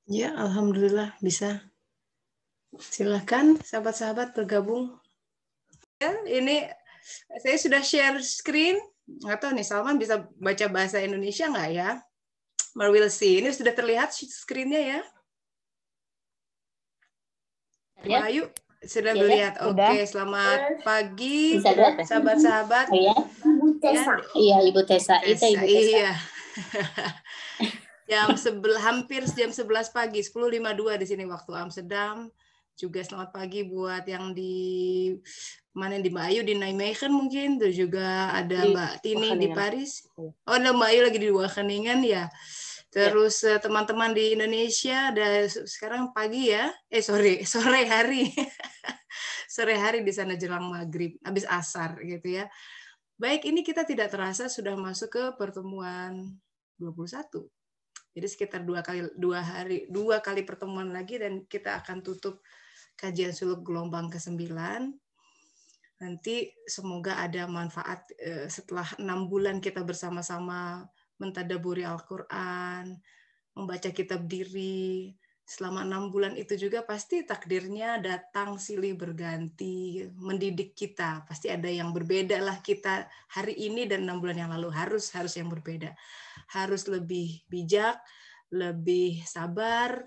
Ya, alhamdulillah bisa. Silahkan sahabat-sahabat bergabung. Ya, ini saya sudah share screen. Nggak tahu nih, Salman bisa baca bahasa Indonesia nggak ya? We'll see. Ini sudah terlihat screen-nya ya? Ya. Wahyu sudah Ya, melihat. sudah. Oke, selamat pagi Bisa lihat ya? sahabat-sahabat. Oh ya? Ya, Iya, Ibu Tessa. Itu Tessa, Ibu Tessa. iya. Hampir jam 11 pagi, 10.52 di sini waktu Amsterdam. Juga selamat pagi buat yang di mana di Mbak Ayu di Nijmegen mungkin, terus juga ada Di Mbak Tini di Wageningen. Paris. Oh, ada Mbak Ayu lagi di Wageningen ya. Terus teman-teman di Indonesia ada sekarang pagi ya. Sore hari. Sore hari di sana jelang maghrib, habis asar gitu ya. Baik, ini kita tidak terasa sudah masuk ke pertemuan 21. Jadi sekitar dua kali pertemuan lagi dan kita akan tutup kajian suluk gelombang ke-9. Nanti semoga ada manfaat setelah 6 bulan kita bersama-sama mentadaburi Al-Quran, membaca kitab diri. Selama 6 bulan itu juga pasti takdirnya datang silih berganti, mendidik kita. Pasti ada yang berbeda lah kita hari ini dan 6 bulan yang lalu. Harus yang berbeda. Harus lebih bijak, lebih sabar,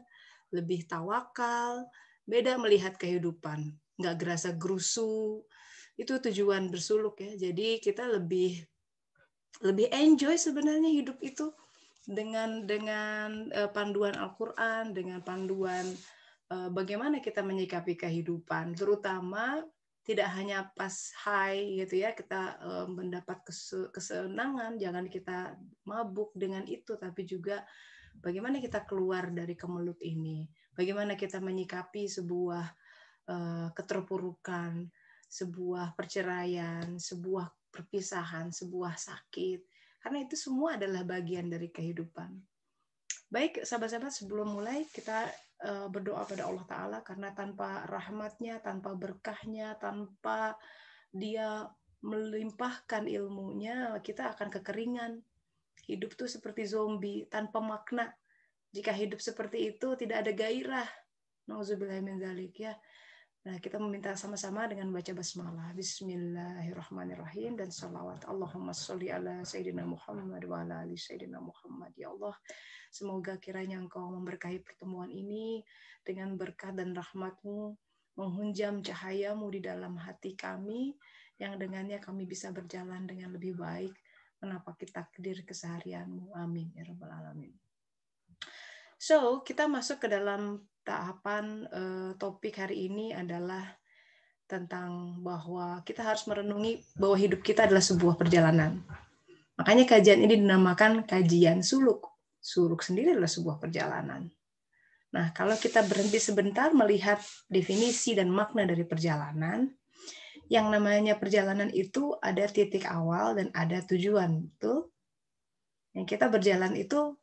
lebih tawakal, beda melihat kehidupan. Nggak gerasa gerusu. Itu tujuan bersuluk ya. Jadi kita lebih enjoy sebenarnya hidup itu dengan panduan Al-Quran, dengan panduan bagaimana kita menyikapi kehidupan, terutama tidak hanya pas high gitu ya kita mendapat kesenangan, jangan kita mabuk dengan itu, tapi juga bagaimana kita keluar dari kemelut ini, bagaimana kita menyikapi sebuah keterpurukan, sebuah perceraian, sebuah perpisahan, sebuah sakit. Karena itu semua adalah bagian dari kehidupan. Baik, sahabat-sahabat, sebelum mulai kita berdoa pada Allah Ta'ala, karena tanpa rahmatnya, tanpa berkahnya, tanpa dia melimpahkan ilmunya, kita akan kekeringan. Hidup tuh seperti zombie, tanpa makna. Jika hidup seperti itu, tidak ada gairah. Nauzubillah min dzalik ya. Nah, kita meminta sama-sama dengan baca basmalah. Bismillahirrahmanirrahim dan salawat. Allahumma sholli ala Sayyidina Muhammad wa ala ali Sayyidina Muhammad. Ya Allah, semoga kiranya Engkau memberkahi pertemuan ini dengan berkah dan rahmat-Mu, menghunjam cahaya-Mu di dalam hati kami, yang dengannya kami bisa berjalan dengan lebih baik, menapaki takdir keseharian-Mu. Amin. Ya Rabbal Alamin. So, kita masuk ke dalam tahapan topik hari ini adalah tentang bahwa kita harus merenungi bahwa hidup kita adalah sebuah perjalanan. Makanya kajian ini dinamakan kajian suluk. Suluk sendiri adalah sebuah perjalanan. Nah, kalau kita berhenti sebentar melihat definisi dan makna dari perjalanan, yang namanya perjalanan itu ada titik awal dan ada tujuan. Betul? Yang kita berjalan itu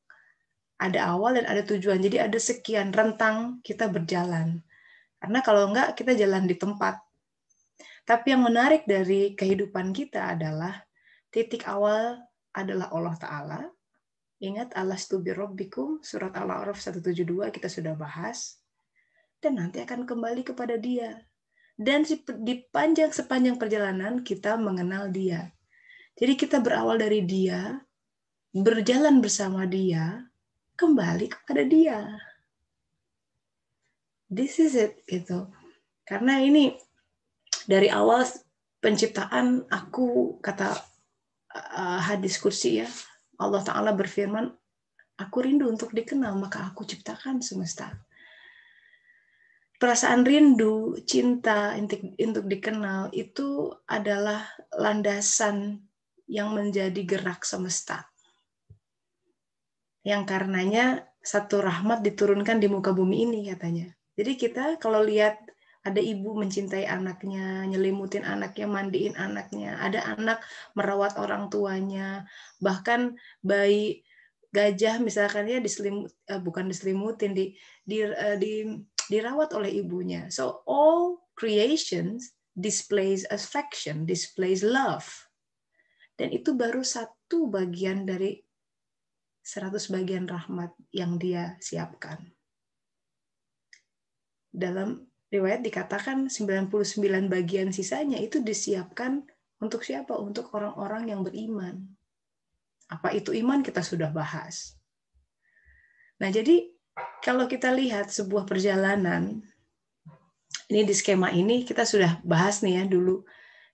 ada awal dan ada tujuan. Jadi ada sekian rentang kita berjalan. Karena kalau enggak, kita jalan di tempat. Tapi yang menarik dari kehidupan kita adalah titik awal adalah Allah Ta'ala. Ingat alastu birabbikum, surat Al-A'raf 172 kita sudah bahas. Dan nanti akan kembali kepada Dia. Dan di sepanjang perjalanan kita mengenal Dia. Jadi kita berawal dari Dia, berjalan bersama Dia, kembali kepada Dia. This is it gitu. Karena ini dari awal penciptaan aku kata hadis kursi ya, Allah Ta'ala berfirman, aku rindu untuk dikenal, maka aku ciptakan semesta. Perasaan rindu, cinta untuk dikenal itu adalah landasan yang menjadi gerak semesta. Yang karenanya satu rahmat diturunkan di muka bumi ini katanya. Jadi kita kalau lihat ada ibu mencintai anaknya, nyelimutin anaknya, mandiin anaknya. Ada anak merawat orang tuanya. Bahkan bayi gajah misalkan ya dirawat oleh ibunya. So all creations displays affection, displays love. Dan itu baru satu bagian dari 100 bagian rahmat yang Dia siapkan. dalam riwayat dikatakan 99 bagian sisanya itu disiapkan untuk siapa? Untuk orang-orang yang beriman. Apa itu iman kita sudah bahas. Nah, jadi kalau kita lihat sebuah perjalanan, ini di skema ini kita sudah bahas nih ya dulu.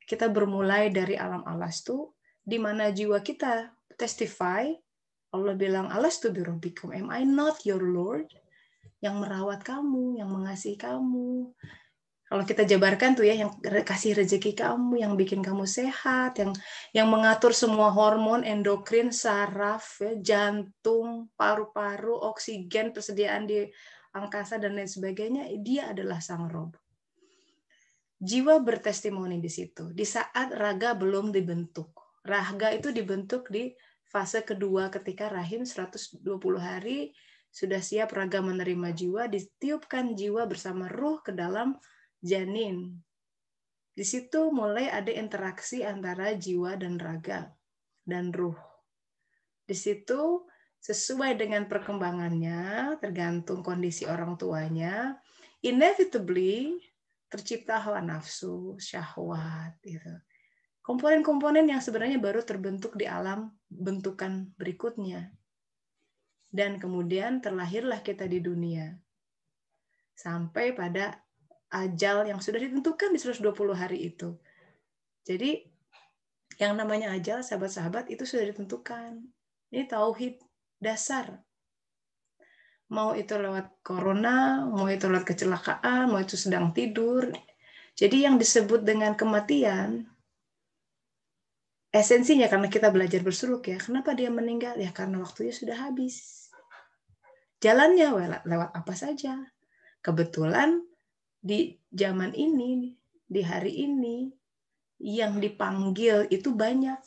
Kita bermulai dari alam alastu, di mana jiwa kita testify, Allah bilang, alastu birabbikum, am I not your Lord? Yang merawat kamu, yang mengasihi kamu. Kalau kita jabarkan tuh ya, yang kasih rezeki kamu, yang bikin kamu sehat, yang mengatur semua hormon, endokrin, saraf, ya, jantung, paru-paru, oksigen, persediaan di angkasa dan lain sebagainya, dia adalah Sang Rob. Jiwa bertestimoni di situ. Di saat raga belum dibentuk. Raga itu dibentuk di fase kedua ketika rahim 120 hari sudah siap raga menerima jiwa, ditiupkan jiwa bersama ruh ke dalam janin. Di situ mulai ada interaksi antara jiwa dan raga dan ruh. Di situ sesuai dengan perkembangannya, tergantung kondisi orang tuanya, inevitably tercipta hawa nafsu, syahwat, gitu. Komponen-komponen yang sebenarnya baru terbentuk di alam bentukan berikutnya. Dan kemudian terlahirlah kita di dunia. Sampai pada ajal yang sudah ditentukan di 120 hari itu. Jadi yang namanya ajal, sahabat-sahabat, itu sudah ditentukan. Ini tauhid dasar. Mau itu lewat corona, mau itu lewat kecelakaan, mau itu sedang tidur. Jadi yang disebut dengan kematian, esensinya karena kita belajar bersuluk ya, kenapa dia meninggal? Ya karena waktunya sudah habis. Jalannya lewat apa saja. Kebetulan di zaman ini, di hari ini, yang dipanggil itu banyak.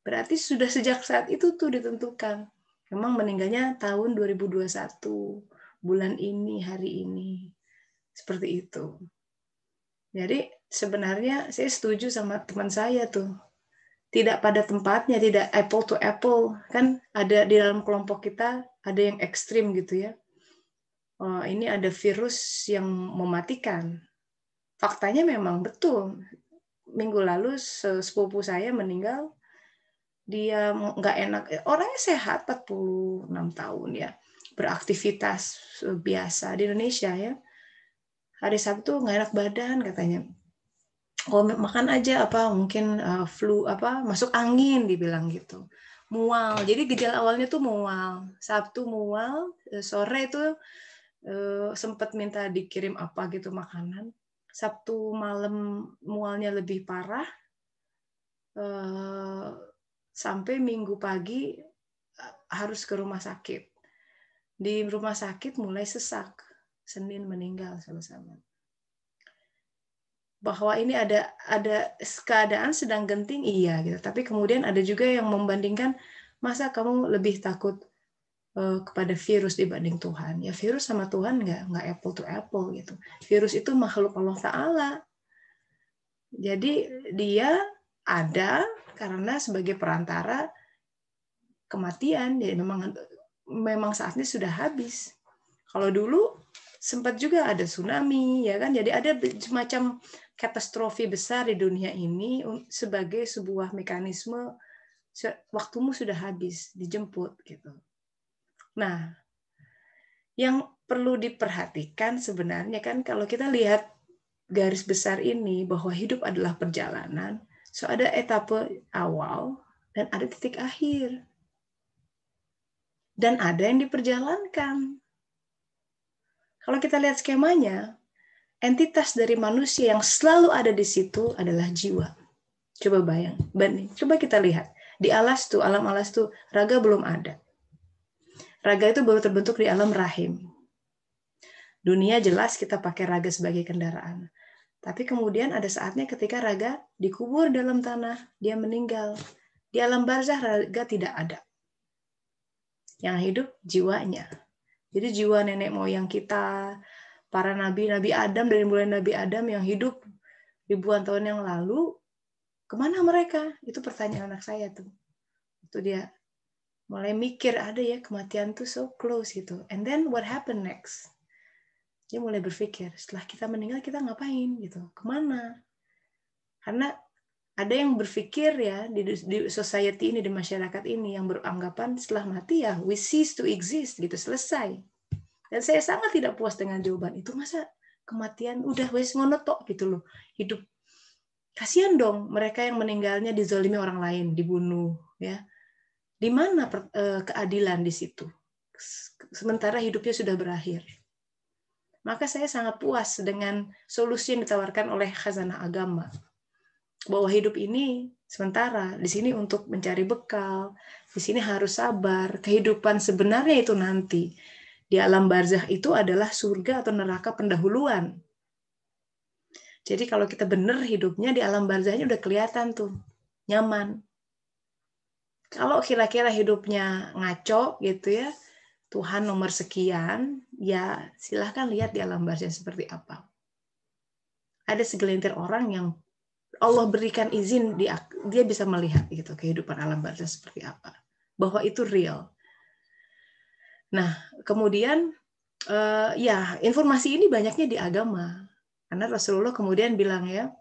Berarti sudah sejak saat itu tuh ditentukan. Memang meninggalnya tahun 2021, bulan ini, hari ini. Seperti itu. Jadi sebenarnya saya setuju sama teman saya tuh. Tidak pada tempatnya, tidak apple to apple. Kan ada di dalam kelompok kita, ada yang ekstrim gitu ya. Oh, ini ada virus yang mematikan. Faktanya memang betul. Minggu lalu sepupu saya meninggal, dia nggak enak. Orangnya sehat, 46 tahun ya. Beraktivitas biasa di Indonesia ya. Hari Sabtu nggak enak badan katanya. Oh, makan aja apa mungkin flu apa masuk angin dibilang gitu. Mual. Jadi gejala awalnya tuh mual. Sabtu mual, sore itu sempat minta dikirim apa gitu makanan. Sabtu malam mualnya lebih parah. Sampai Minggu pagi harus ke rumah sakit. Di rumah sakit mulai sesak. Senin meninggal sama-sama. Bahwa ini ada keadaan sedang genting, iya gitu. Tapi kemudian ada juga yang membandingkan, masa kamu lebih takut kepada virus dibanding Tuhan? Ya virus sama Tuhan nggak apple to apple gitu. Virus itu makhluk Allah Ta'ala. Jadi dia ada karena sebagai perantara kematian. Jadi memang saatnya sudah habis. Kalau dulu sempat juga ada tsunami, ya kan? Jadi ada semacam katastrofi besar di dunia ini sebagai sebuah mekanisme waktumu sudah habis, dijemput gitu. Nah, yang perlu diperhatikan sebenarnya kan kalau kita lihat garis besar ini bahwa hidup adalah perjalanan, so ada etape awal dan ada titik akhir. Dan ada yang diperjalankan. Kalau kita lihat skemanya, entitas dari manusia yang selalu ada di situ adalah jiwa. Coba coba kita lihat. Di alastu, alam alastu, raga belum ada. Raga itu baru terbentuk di alam rahim. Dunia jelas kita pakai raga sebagai kendaraan. Tapi kemudian ada saatnya ketika raga dikubur dalam tanah, dia meninggal. Di alam barzah raga tidak ada. Yang hidup jiwanya. Jadi jiwa nenek moyang kita, para nabi Adam, dari mulai Nabi Adam yang hidup ribuan tahun yang lalu, kemana mereka? Itu pertanyaan anak saya tuh. Itu dia mulai mikir, ada ya kematian tuh so close gitu. And then what happened next? Dia mulai berpikir, setelah kita meninggal kita ngapain gitu, kemana? Karena ada yang berpikir ya di society ini, di masyarakat ini yang beranggapan setelah mati ya we cease to exist gitu, selesai. Dan saya sangat tidak puas dengan jawaban itu. Masa kematian udah wes ngono tok gitu loh, hidup. Kasihan dong mereka yang meninggalnya dizolimi orang lain, dibunuh ya. Di mana keadilan di situ? Sementara hidupnya sudah berakhir. Maka saya sangat puas dengan solusi yang ditawarkan oleh khazanah agama. Bahwa hidup ini sementara, di sini untuk mencari bekal, di sini harus sabar, kehidupan sebenarnya itu nanti. Di alam barzakh itu adalah surga atau neraka pendahuluan. Jadi kalau kita benar hidupnya di alam barzakhnya udah kelihatan tuh, nyaman. Kalau kira-kira hidupnya ngaco gitu ya, Tuhan nomor sekian, ya silahkan lihat di alam barzakh seperti apa. Ada segelintir orang yang Allah berikan izin dia bisa melihat gitu kehidupan alam barzakh seperti apa, bahwa itu real. Nah, kemudian ya informasi ini banyaknya di agama, karena Rasulullah kemudian bilang ya,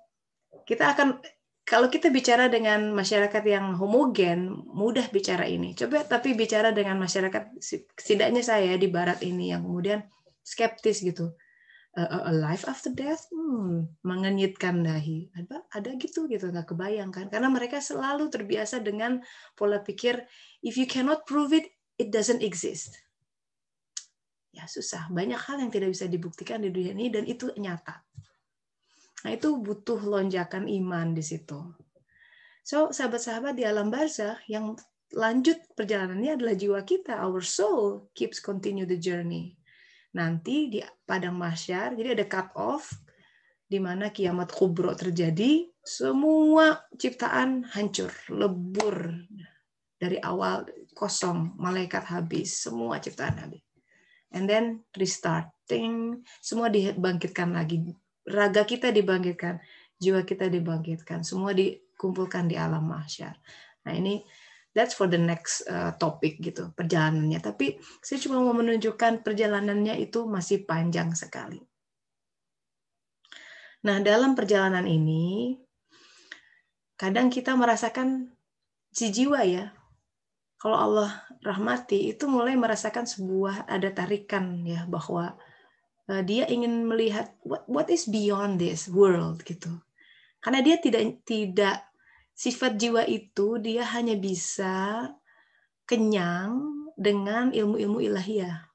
kalau kita bicara dengan masyarakat yang homogen, mudah bicara ini. Coba tapi bicara dengan masyarakat, setidaknya saya di Barat ini yang kemudian skeptis gitu. A life after death, mengenyitkan dahi. Ada gitu nggak kebayangkan. Karena mereka selalu terbiasa dengan pola pikir, if you cannot prove it, it doesn't exist. Ya susah. Banyak hal yang tidak bisa dibuktikan di dunia ini dan itu nyata. Nah itu butuh lonjakan iman di situ. So sahabat-sahabat di alam barzakh yang lanjut perjalanannya adalah jiwa kita, our soul keeps continue the journey. Nanti di padang mahsyar, jadi ada cut off, di mana kiamat kubro terjadi, semua ciptaan hancur, lebur dari awal, kosong, malaikat habis, semua ciptaan habis. And then restarting, semua dibangkitkan lagi. Raga kita dibangkitkan, jiwa kita dibangkitkan, semua dikumpulkan di alam mahsyar. Nah ini that's for the next topic gitu, perjalanannya. Tapi saya cuma mau menunjukkan perjalanannya itu masih panjang sekali. Nah, dalam perjalanan ini kadang kita merasakan si jiwa ya. Kalau Allah rahmati itu mulai merasakan sebuah ada tarikan ya bahwa dia ingin melihat what is beyond this world gitu. Karena dia tidak sifat jiwa itu dia hanya bisa kenyang dengan ilmu-ilmu ilahiyah.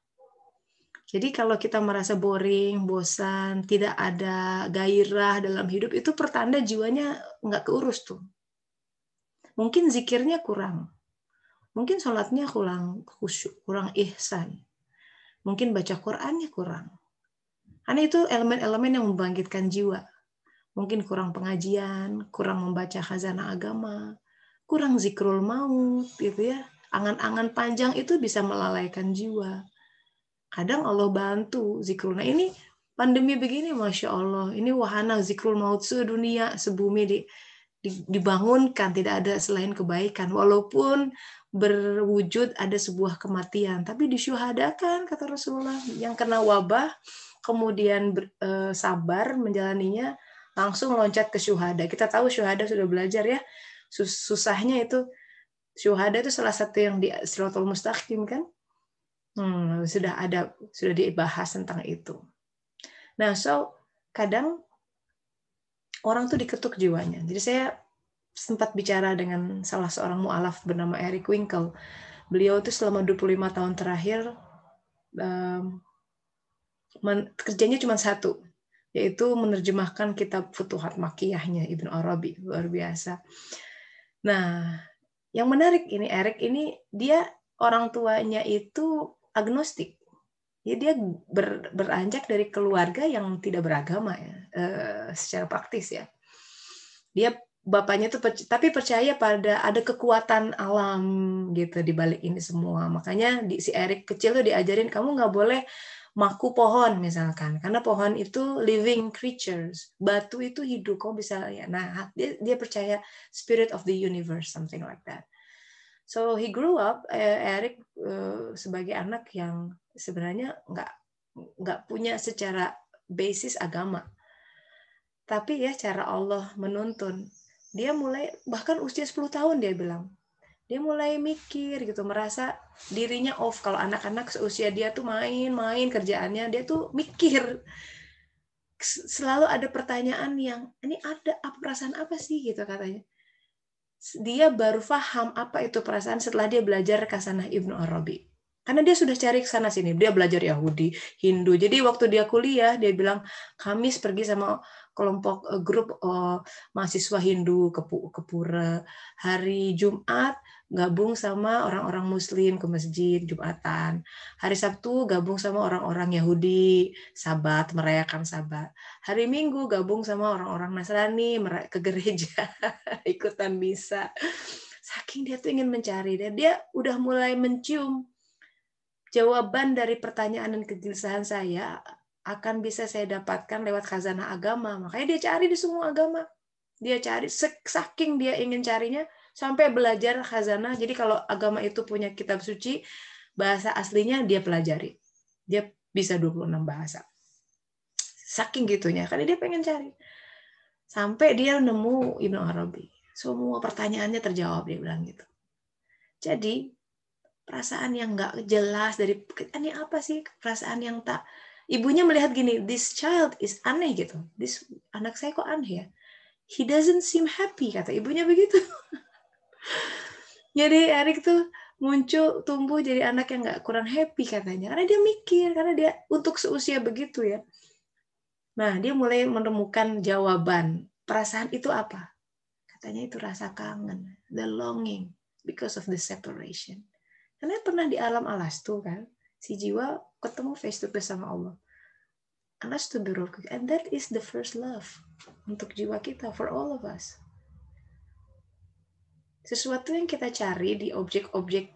Jadi kalau kita merasa boring, bosan, tidak ada gairah dalam hidup, itu pertanda jiwanya nggak keurus tuh. Mungkin zikirnya kurang. Mungkin sholatnya kurang khusyuk, kurang ihsan. Mungkin baca Qur'annya kurang. Karena itu elemen-elemen yang membangkitkan jiwa. Mungkin kurang pengajian, kurang membaca khazanah agama, kurang zikrul maut, gitu ya. Angan-angan panjang itu bisa melalaikan jiwa. Kadang Allah bantu zikrul. Nah ini pandemi begini, Masya Allah. Ini wahana zikrul maut sedunia, sebumi dibangunkan. Tidak ada selain kebaikan. Walaupun berwujud ada sebuah kematian. Tapi disyuhadakan, kata Rasulullah. Yang kena wabah, kemudian sabar menjalaninya, langsung loncat ke syuhada. Kita tahu syuhada sudah belajar ya. Susahnya itu, syuhada itu salah satu yang di Siratul Mustaqim kan. Sudah dibahas tentang itu. Nah, kadang orang tuh diketuk jiwanya. Jadi saya sempat bicara dengan salah seorang mu'alaf bernama Eric Winkel. Beliau itu selama 25 tahun terakhir kerjanya cuma satu, yaitu menerjemahkan kitab Futuhat Makkiyahnya Ibnu Arabi. Luar biasa. Nah, yang menarik ini Eric ini dia orang tuanya itu agnostik. Ya, dia beranjak dari keluarga yang tidak beragama ya, secara praktis ya. Dia bapaknya tuh tapi percaya pada ada kekuatan alam gitu di balik ini semua. Makanya si Eric kecil tuh diajarin kamu nggak boleh maku pohon misalkan, karena pohon itu living creatures, batu itu hidup, kamu bisa ya. Nah dia percaya spirit of the universe, something like that. So he grew up, Eric sebagai anak yang sebenarnya nggak punya secara basis agama. Tapi ya cara Allah menuntun. Dia mulai, bahkan usia 10 tahun dia bilang. Dia mulai mikir gitu, merasa dirinya off. Kalau anak-anak seusia dia tuh main-main kerjaannya, dia tuh mikir. Selalu ada pertanyaan yang, ini ada perasaan apa sih gitu katanya. Dia baru paham apa itu perasaan setelah dia belajar Kasanah Ibnu Arabi. Karena dia sudah cari ke sana sini, dia belajar Yahudi, Hindu. Jadi waktu dia kuliah, dia bilang, Kamis pergi sama kelompok grup mahasiswa Hindu ke pura. Hari Jumat gabung sama orang-orang Muslim ke masjid Jumatan. Hari Sabtu gabung sama orang-orang Yahudi, Sabat, merayakan Sabat. Hari Minggu gabung sama orang-orang Nasrani, ke gereja, ikutan misa. Saking dia tuh ingin mencari, dan dia udah mulai mencium jawaban dari pertanyaan dan kegelisahan saya akan bisa saya dapatkan lewat khazanah agama. Makanya dia cari di semua agama. Dia cari, saking dia ingin carinya, sampai belajar khazanah. Jadi kalau agama itu punya kitab suci, bahasa aslinya dia pelajari. Dia bisa 26 bahasa. Saking gitunya, karena dia pengen cari. Sampai dia nemu Ibnu Arabi. Semua pertanyaannya terjawab, dia bilang gitu. Jadi, perasaan yang nggak jelas dari ini apa sih, perasaan yang tak, ibunya melihat gini, this child is aneh gitu, anak saya kok aneh ya, he doesn't seem happy, kata ibunya begitu. Jadi Erik tuh tumbuh jadi anak yang nggak kurang happy katanya, karena dia mikir, karena dia untuk seusia begitu ya. Nah, dia mulai menemukan jawaban perasaan itu apa, katanya itu rasa kangen, the longing because of the separation. Karena pernah di alam alastu kan, si jiwa ketemu face to face sama Allah. Alastu biruhik, and that is the first love untuk jiwa kita, for all of us. Sesuatu yang kita cari di objek-objek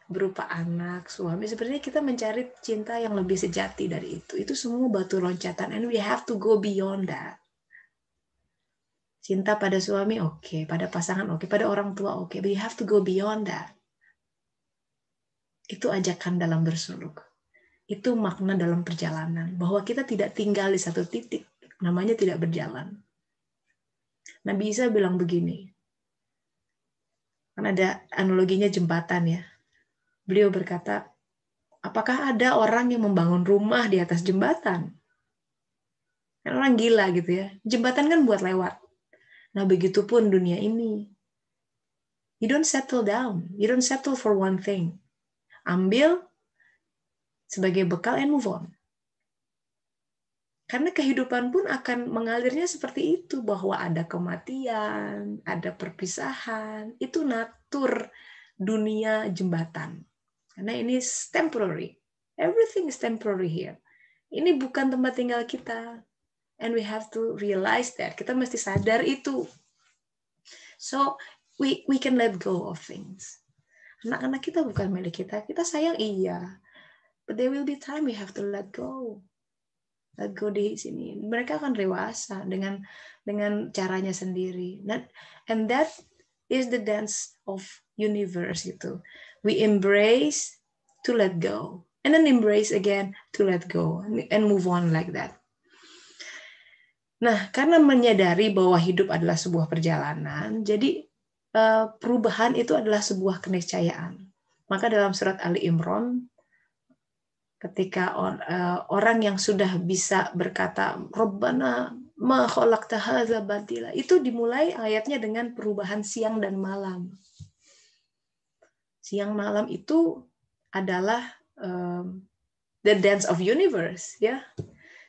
berupa anak, suami, sebenarnya kita mencari cinta yang lebih sejati dari itu. Itu semua batu loncatan, and we have to go beyond that. Cinta pada suami oke, pada pasangan oke, pada orang tua oke, but we have to go beyond that. Itu ajakan dalam bersuluk. Itu makna dalam perjalanan. Bahwa kita tidak tinggal di satu titik. Namanya tidak berjalan. Nabi Isa bilang begini. Kan ada analoginya jembatan ya. Beliau berkata, apakah ada orang yang membangun rumah di atas jembatan? Kan orang gila gitu ya. Jembatan kan buat lewat. Nah begitupun dunia ini. You don't settle down. You don't settle for one thing. Ambil sebagai bekal and move on. Karena kehidupan pun akan mengalirnya seperti itu, bahwa ada kematian, ada perpisahan, itu natur dunia jembatan. Karena ini temporary. Everything is temporary here. Ini bukan tempat tinggal kita. And we have to realize that. Kita mesti sadar itu. So, we can let go of things. Anak-anak kita bukan milik kita. Kita sayang, iya. But there will be time we have to let go. Let go di sini. Mereka akan dewasa dengan caranya sendiri. And that is the dance of universe itu. We embrace to let go. And then embrace again to let go. And move on like that. Nah, karena menyadari bahwa hidup adalah sebuah perjalanan, jadi perubahan itu adalah sebuah keniscayaan. Maka dalam surat Ali Imran, ketika orang yang sudah bisa berkata, Rabbana ma khalaqta hadza batila, itu dimulai ayatnya dengan perubahan siang dan malam. Siang malam itu adalah the dance of universe, ya.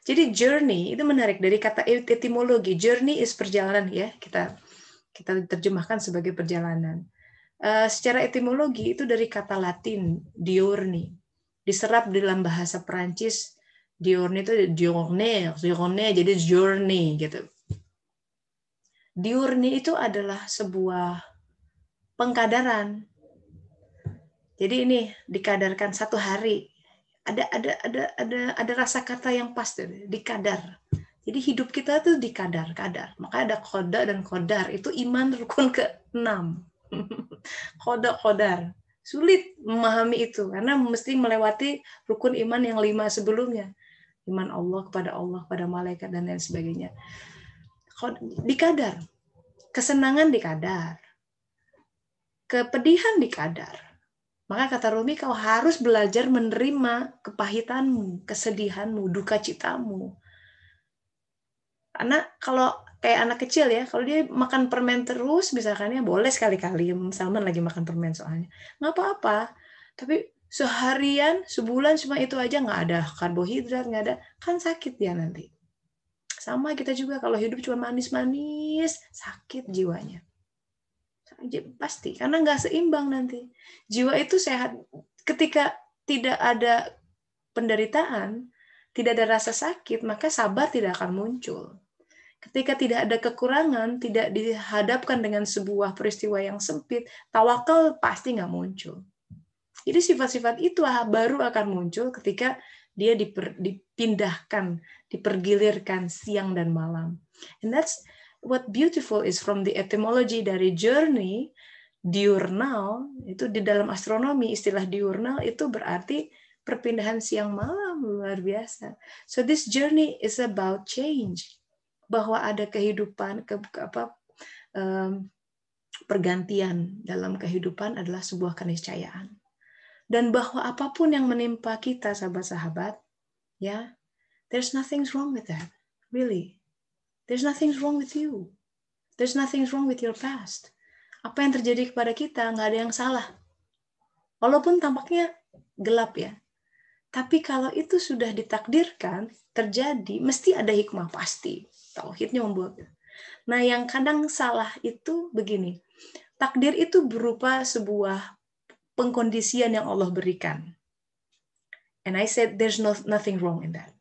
Jadi journey itu menarik dari kata etimologi. Journey is perjalanan ya, kita terjemahkan sebagai perjalanan. Secara etimologi itu dari kata Latin diurni. Diserap dalam bahasa Perancis, diurni itu journée, jadi journey gitu. Diurni itu adalah sebuah pengkadaran. Jadi ini dikadarkan satu hari. Ada rasa kata yang pas tuh, dikadar. Jadi hidup kita tuh dikadar. Maka ada qada dan qadar. Itu iman rukun ke-6. Qada. Sulit memahami itu karena mesti melewati rukun iman yang 5 sebelumnya. iman Allah, kepada malaikat, dan lain sebagainya. Dikadar. Kesenangan dikadar. Kepedihan dikadar. Maka kata Rumi, kau harus belajar menerima kepahitanmu, kesedihanmu, duka citamu. Karena kalau kayak anak kecil ya, kalau dia makan permen terus, misalkan ya boleh sekali-kali, Salman lagi makan permen soalnya, nggak apa-apa. Tapi seharian, sebulan cuma itu aja, nggak ada karbohidrat, nggak ada, kan sakit ya nanti. Sama kita juga, kalau hidup cuma manis-manis, sakit jiwanya. Pasti, karena nggak seimbang nanti. Jiwa itu sehat ketika tidak ada penderitaan, tidak ada rasa sakit, maka sabar tidak akan muncul. Ketika tidak ada kekurangan, tidak dihadapkan dengan sebuah peristiwa yang sempit, tawakal pasti nggak muncul. Jadi sifat-sifat itu baru akan muncul ketika dia dipindahkan, dipergilirkan siang dan malam. And that's what beautiful is from the etymology dari journey. Diurnal, itu di dalam astronomi istilah diurnal itu berarti perpindahan siang malam, luar biasa. So this journey is about change. Bahwa ada kehidupan, pergantian dalam kehidupan adalah sebuah keniscayaan. Dan bahwa apapun yang menimpa kita, sahabat-sahabat, ya, there's nothing wrong with that, really. There's nothing wrong with you. There's nothing wrong with your past. Apa yang terjadi kepada kita nggak ada yang salah. Walaupun tampaknya gelap ya, tapi kalau itu sudah ditakdirkan terjadi, mesti ada hikmah pasti. Tauhidnya membuat. Nah, yang kadang salah itu begini. Takdir itu berupa sebuah pengkondisian yang Allah berikan. And I said there's nothing wrong in that.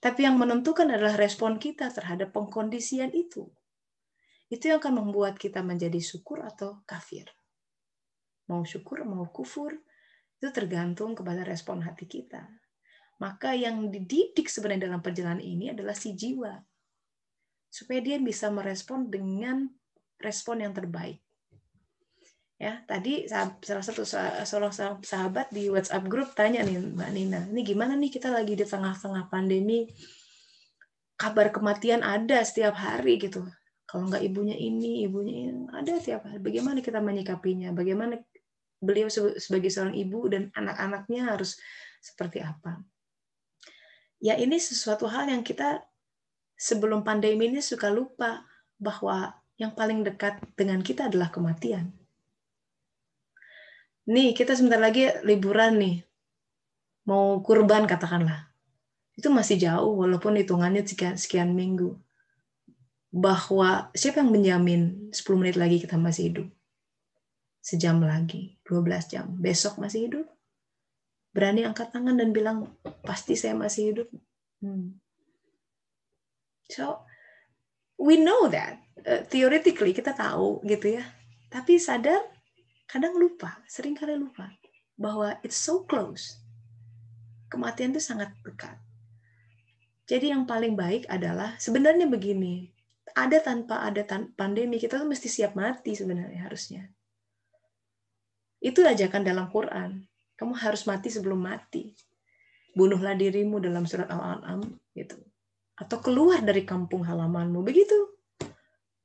Tapi yang menentukan adalah respon kita terhadap pengkondisian itu. Itu yang akan membuat kita menjadi syukur atau kafir. Mau syukur, mau kufur, itu tergantung kepada respon hati kita. Maka yang dididik sebenarnya dalam perjalanan ini adalah si jiwa. Supaya dia bisa merespon dengan respon yang terbaik. Ya, tadi salah satu sahabat di WhatsApp group tanya nih Mbak Nina, ini gimana nih kita lagi di tengah-tengah pandemi, kabar kematian ada setiap hari gitu. Kalau nggak ibunya ini ada setiap hari. Bagaimana kita menyikapinya? Bagaimana beliau sebagai seorang ibu dan anak-anaknya harus seperti apa? Ya ini sesuatu hal yang kita sebelum pandemi ini suka lupa bahwa yang paling dekat dengan kita adalah kematian. Nih, kita sebentar lagi liburan nih. Mau kurban katakanlah. Itu masih jauh walaupun hitungannya sekian minggu. Bahwa siapa yang menjamin 10 menit lagi kita masih hidup? Sejam lagi, 12 jam. Besok masih hidup? Berani angkat tangan dan bilang, pasti saya masih hidup? So, we know that. Theoretically kita tahu gitu ya. Tapi sadar, kadang lupa, seringkali lupa bahwa it's so close. Kematian itu sangat dekat. Jadi yang paling baik adalah sebenarnya begini, ada tanpa ada pandemi kita tuh mesti siap mati sebenarnya harusnya. Itu ajakan dalam Quran. Kamu harus mati sebelum mati. Bunuhlah dirimu dalam surat Al-An'am gitu. Atau keluar dari kampung halamanmu begitu.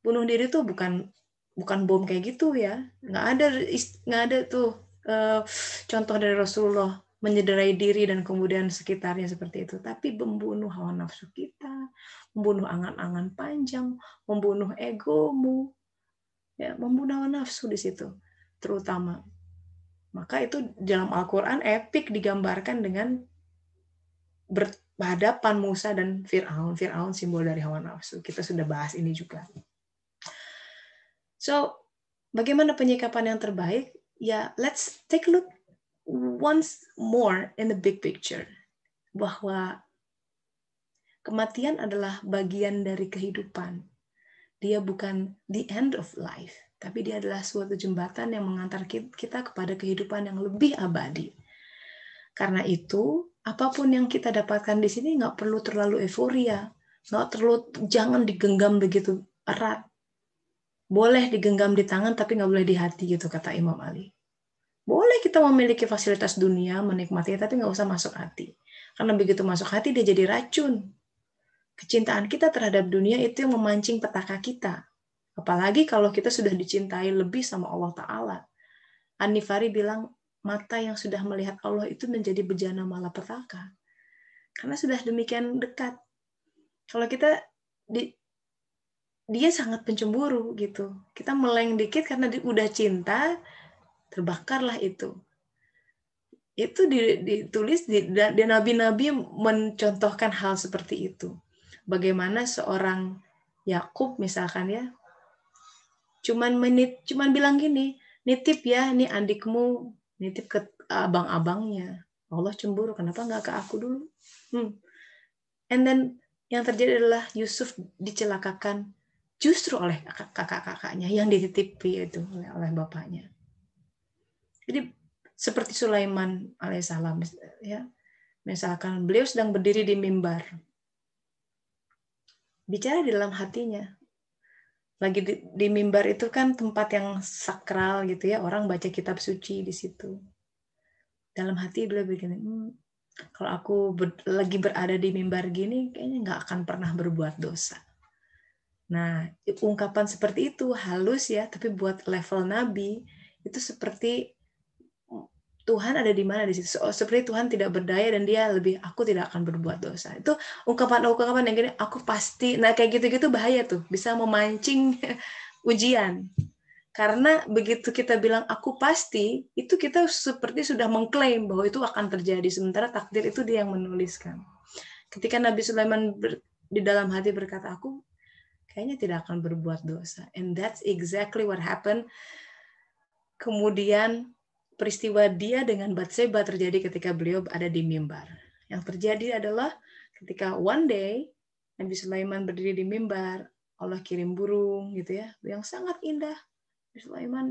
Bunuh diri tuh bukan bom kayak gitu ya. Nggak ada tuh contoh dari Rasulullah menyederai diri dan kemudian sekitarnya seperti itu. Tapi membunuh hawa nafsu kita, membunuh angan-angan panjang, membunuh egomu, ya, membunuh hawa nafsu di situ terutama. Maka itu dalam Al-Quran epik digambarkan dengan berhadapan Musa dan Fir'aun. Fir'aun simbol dari hawa nafsu. Kita sudah bahas ini juga. So, bagaimana penyikapan yang terbaik? Ya, let's take a look once more in the big picture. Bahwa kematian adalah bagian dari kehidupan. Dia bukan the end of life, tapi dia adalah suatu jembatan yang mengantar kita kepada kehidupan yang lebih abadi. Karena itu, apapun yang kita dapatkan di sini nggak perlu terlalu euforia, jangan digenggam begitu erat. Boleh digenggam di tangan, tapi nggak boleh di hati, gitu kata Imam Ali. Boleh kita memiliki fasilitas dunia, menikmati, tapi nggak usah masuk hati. Karena begitu masuk hati dia jadi racun. Kecintaan kita terhadap dunia itu yang memancing petaka kita. Apalagi kalau kita sudah dicintai lebih sama Allah Ta'ala. An-Nifari bilang, mata yang sudah melihat Allah itu menjadi bejana malapetaka. Karena sudah demikian dekat. Kalau kita dia sangat pencemburu gitu. Kita meleng dikit karena udah cinta, terbakarlah itu. Itu ditulis di nabi-nabi mencontohkan hal seperti itu. Bagaimana seorang Yakub misalkan ya, cuman bilang gini, nitip ya, ini adikmu, nitip ke abang-abangnya. Allah cemburu, kenapa nggak ke aku dulu? And then yang terjadi adalah Yusuf dicelakakan justru oleh kakak-kakaknya yang dititipi itu oleh bapaknya. Jadi seperti Sulaiman alaihissalam ya. Misalkan beliau sedang berdiri di mimbar. Bicara di dalam hatinya. Lagi di mimbar itu kan tempat yang sakral gitu ya, orang baca kitab suci di situ. Dalam hati beliau begini, kalau aku lagi berada di mimbar gini, kayaknya nggak akan pernah berbuat dosa. Nah, ungkapan seperti itu halus ya, tapi buat level Nabi itu seperti Tuhan ada di mana di situ. Seperti Tuhan tidak berdaya dan dia lebih, aku tidak akan berbuat dosa. Itu ungkapan-ungkapan yang gini, aku pasti, nah kayak gitu-gitu bahaya tuh, bisa memancing ujian. Karena begitu kita bilang aku pasti, itu kita seperti sudah mengklaim bahwa itu akan terjadi. Sementara takdir itu dia yang menuliskan. Ketika Nabi Sulaiman di dalam hati berkata, aku kayaknya tidak akan berbuat dosa. And that's exactly what happened. Kemudian peristiwa dia dengan Batseba terjadi ketika beliau ada di mimbar. Yang terjadi adalah ketika one day Nabi Sulaiman berdiri di mimbar, Allah kirim burung gitu ya, yang sangat indah. Nabi Sulaiman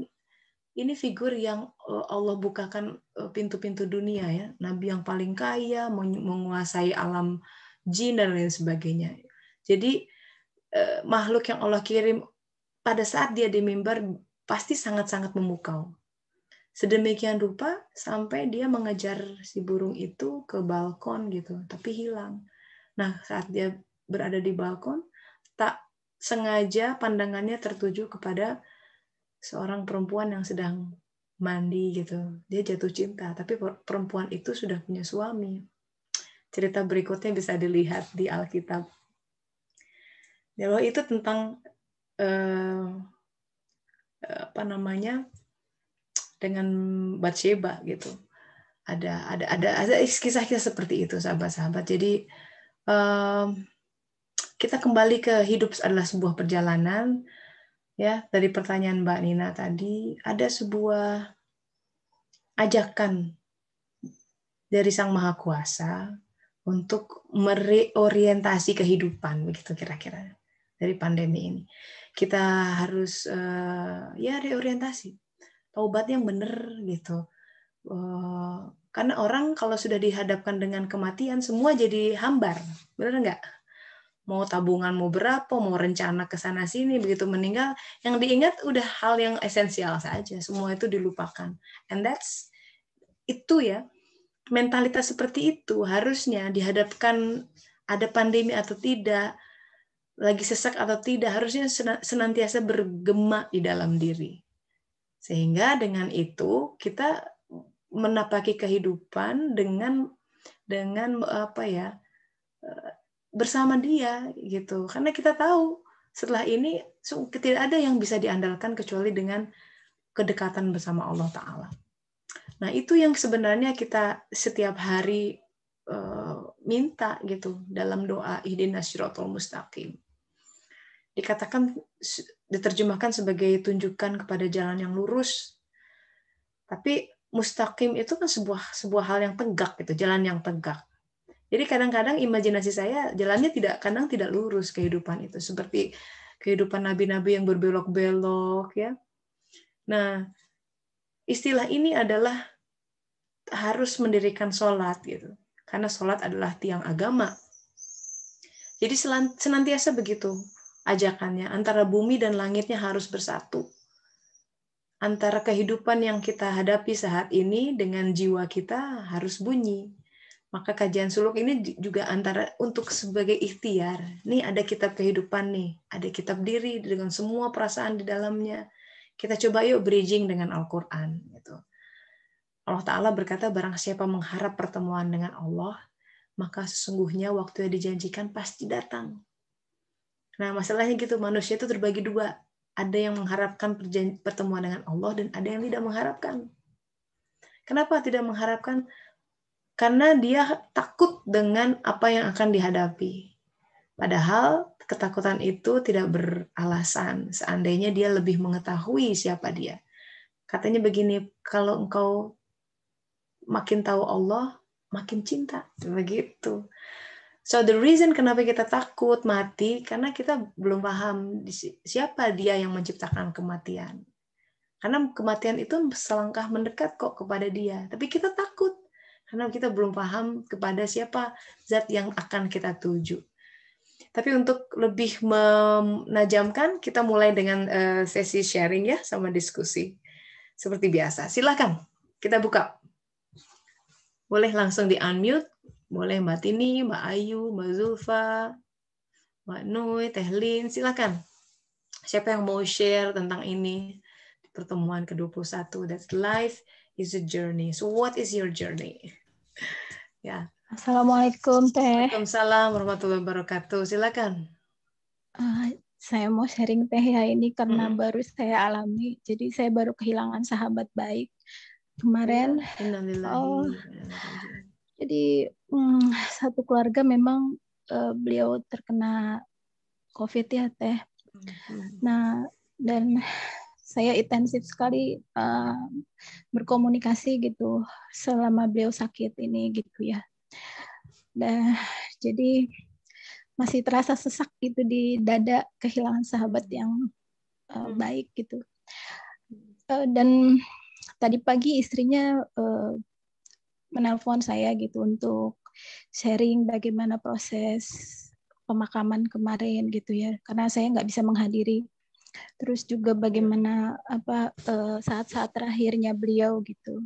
ini figur yang Allah bukakan pintu-pintu dunia ya, nabi yang paling kaya, menguasai alam jin dan lain sebagainya. Jadi makhluk yang Allah kirim pada saat dia di mimbar pasti sangat-sangat memukau. Sedemikian rupa sampai dia mengejar si burung itu ke balkon gitu, tapi hilang. Nah, saat dia berada di balkon, tak sengaja pandangannya tertuju kepada seorang perempuan yang sedang mandi gitu. Dia jatuh cinta, tapi perempuan itu sudah punya suami. Cerita berikutnya bisa dilihat di Alkitab. Jadi itu tentang dengan Batseba gitu. Ada kisah-kisah seperti itu sahabat-sahabat. Jadi kita kembali ke hidup adalah sebuah perjalanan ya. Dari pertanyaan Mbak Nina tadi, ada sebuah ajakan dari Sang Maha Kuasa untuk mereorientasi kehidupan begitu kira-kira dari pandemi ini. Kita harus ya reorientasi. Taubat yang benar gitu. Karena orang kalau sudah dihadapkan dengan kematian semua jadi hambar, benar nggak? Mau tabungan mau berapa, mau rencana ke sana sini, begitu meninggal yang diingat udah hal yang esensial saja, semua itu dilupakan. And that's itu ya, mentalitas seperti itu harusnya dihadapkan ada pandemi atau tidak, lagi sesak atau tidak, harusnya senantiasa bergema di dalam diri. Sehingga dengan itu kita menapaki kehidupan dengan apa ya, bersama dia gitu. Karena kita tahu setelah ini tidak ada yang bisa diandalkan kecuali dengan kedekatan bersama Allah Ta'ala. Nah itu yang sebenarnya kita setiap hari minta gitu dalam doa ihdinas siratal mustaqim. Dikatakan, diterjemahkan sebagai tunjukkan kepada jalan yang lurus. Tapi mustaqim itu kan sebuah hal yang tegak gitu, jalan yang tegak. Jadi kadang-kadang imajinasi saya jalannya kadang tidak lurus kehidupan itu, seperti kehidupan nabi-nabi yang berbelok-belok ya. Nah, istilah ini adalah harus mendirikan sholat gitu, karena sholat adalah tiang agama. Jadi senantiasa begitu ajakannya, antara bumi dan langitnya harus bersatu. Antara kehidupan yang kita hadapi saat ini dengan jiwa kita harus bunyi. Maka kajian suluk ini juga antara untuk sebagai ikhtiar. Nih ada kitab kehidupan nih, ada kitab diri dengan semua perasaan di dalamnya. Kita coba yuk bridging dengan Al-Quran. Gitu. Allah Ta'ala berkata, barang siapa mengharap pertemuan dengan Allah, maka sesungguhnya waktu yang dijanjikan pasti datang. Nah masalahnya gitu, manusia itu terbagi dua. Ada yang mengharapkan pertemuan dengan Allah dan ada yang tidak mengharapkan. Kenapa tidak mengharapkan? Karena dia takut dengan apa yang akan dihadapi. Padahal ketakutan itu tidak beralasan. Seandainya dia lebih mengetahui siapa dia. Katanya begini, kalau engkau makin tahu Allah, makin cinta. Begitu. So the reason kenapa kita takut mati, karena kita belum paham siapa dia yang menciptakan kematian. Karena kematian itu selangkah mendekat kok kepada dia. Tapi kita takut. Karena kita belum paham kepada siapa zat yang akan kita tuju. Tapi untuk lebih menajamkan, kita mulai dengan sesi sharing ya, sama diskusi. Seperti biasa. Silakan, kita buka. Boleh langsung di-unmute. Boleh Mbak Tini, Mbak Ayu, Mbak Zulfa, Mbak Nui, Teh Lin, silakan. Siapa yang mau share tentang ini? Pertemuan ke-21, that's life is a journey. So what is your journey? Ya. Assalamualaikum Teh. Waalaikumsalam warahmatullahi wabarakatuh. Silakan. Saya mau sharing Teh ya, ini karena baru saya alami. Jadi saya baru kehilangan sahabat baik kemarin. Jadi satu keluarga memang beliau terkena COVID ya Teh. Nah dan saya intensif sekali berkomunikasi gitu selama beliau sakit ini gitu ya. Nah, jadi masih terasa sesak gitu di dada kehilangan sahabat yang baik gitu. Dan tadi pagi istrinya menelpon saya gitu untuk sharing bagaimana proses pemakaman kemarin gitu ya, karena saya nggak bisa menghadiri. Terus juga bagaimana saat-saat terakhirnya beliau gitu.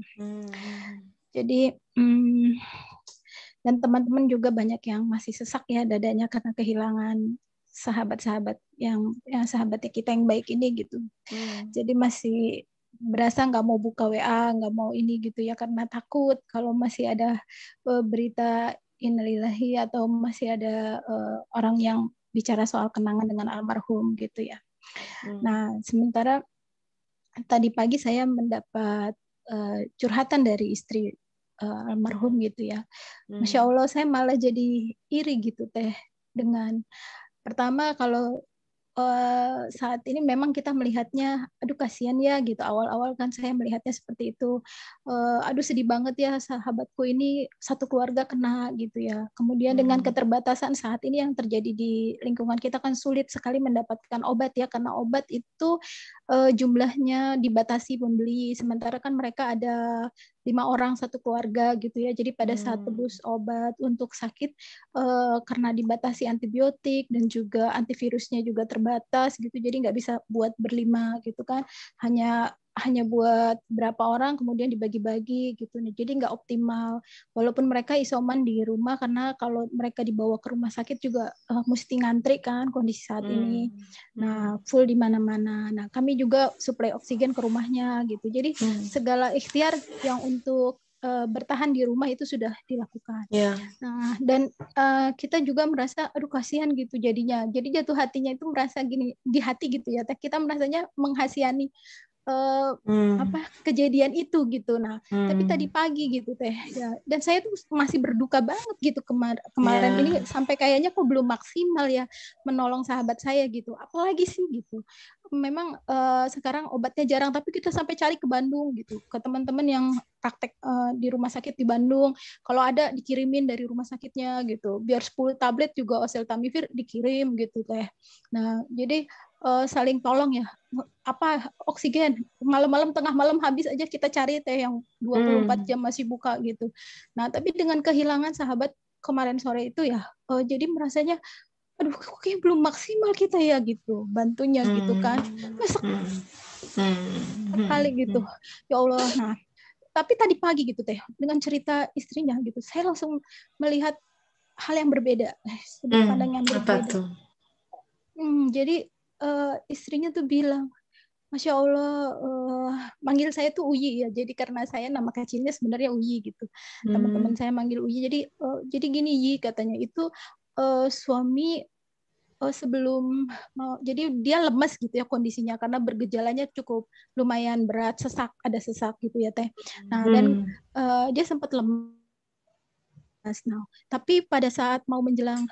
Jadi dan teman-teman juga banyak yang masih sesak ya dadanya karena kehilangan sahabat-sahabat yang sahabatnya kita yang baik ini gitu. Jadi masih berasa nggak mau buka WA, nggak mau ini gitu ya, karena takut kalau masih ada berita innalillahi atau masih ada orang yang bicara soal kenangan dengan almarhum gitu ya. Nah, sementara tadi pagi saya mendapat curhatan dari istri almarhum gitu ya. Masya Allah, saya malah jadi iri gitu Teh dengan pertama kalau saat ini memang kita melihatnya, aduh kasihan ya gitu. Awal-awal kan saya melihatnya seperti itu. Aduh sedih banget ya sahabatku ini satu keluarga kena gitu ya. Kemudian dengan keterbatasan saat ini yang terjadi di lingkungan kita kan sulit sekali mendapatkan obat ya, karena obat itu jumlahnya dibatasi pembeli. Sementara kan mereka ada 5 orang satu keluarga gitu ya. Jadi pada saat tebus obat untuk sakit karena dibatasi antibiotik dan juga antivirusnya juga terbatas gitu. Jadi nggak bisa buat berlima gitu kan. Hanya buat berapa orang kemudian dibagi-bagi gitu nih. Jadi nggak optimal. Walaupun mereka isoman di rumah karena kalau mereka dibawa ke rumah sakit juga mesti ngantri kan kondisi saat ini. Nah, full di mana-mana. Nah, kami juga suplai oksigen ke rumahnya gitu. Jadi segala ikhtiar yang untuk bertahan di rumah itu sudah dilakukan. Nah, dan kita juga merasa aduh kasihan gitu jadinya. Jadi jatuh hatinya itu merasa gini di hati gitu ya. Kita merasanya menghasihani kejadian itu gitu. Nah, tapi tadi pagi gitu Teh ya, dan saya tuh masih berduka banget gitu kemarin ini sampai kayaknya kok belum maksimal ya menolong sahabat saya gitu. Apalagi sih gitu. Memang sekarang obatnya jarang, tapi kita sampai cari ke Bandung gitu, ke teman-teman yang praktek di rumah sakit di Bandung. Kalau ada dikirimin dari rumah sakitnya gitu. Biar 10 tablet juga oseltamivir dikirim gitu Teh. Nah, jadi saling tolong ya. Oksigen malam-malam tengah malam habis aja kita cari Teh yang 24 jam masih buka gitu. Nah, tapi dengan kehilangan sahabat kemarin sore itu ya, jadi merasanya aduh kok kayak belum maksimal kita ya gitu bantunya gitu kan. Masa sekali gitu. Ya Allah. Nah, tapi tadi pagi gitu teh, dengan cerita istrinya gitu, saya langsung melihat hal yang berbeda, sudut pandang yang berbeda. Apa tuh? Jadi istrinya tuh bilang, Masya Allah, manggil saya tuh Uyi ya. Jadi karena saya nama kecilnya sebenarnya Uyi gitu. Teman-teman saya manggil Uyi. Jadi gini Yi katanya, itu suami sebelum mau, jadi dia lemas gitu ya kondisinya karena bergejalanya cukup lumayan berat, ada sesak gitu ya teh. Nah dan dia sempat lemas. Nah, tapi pada saat mau menjelang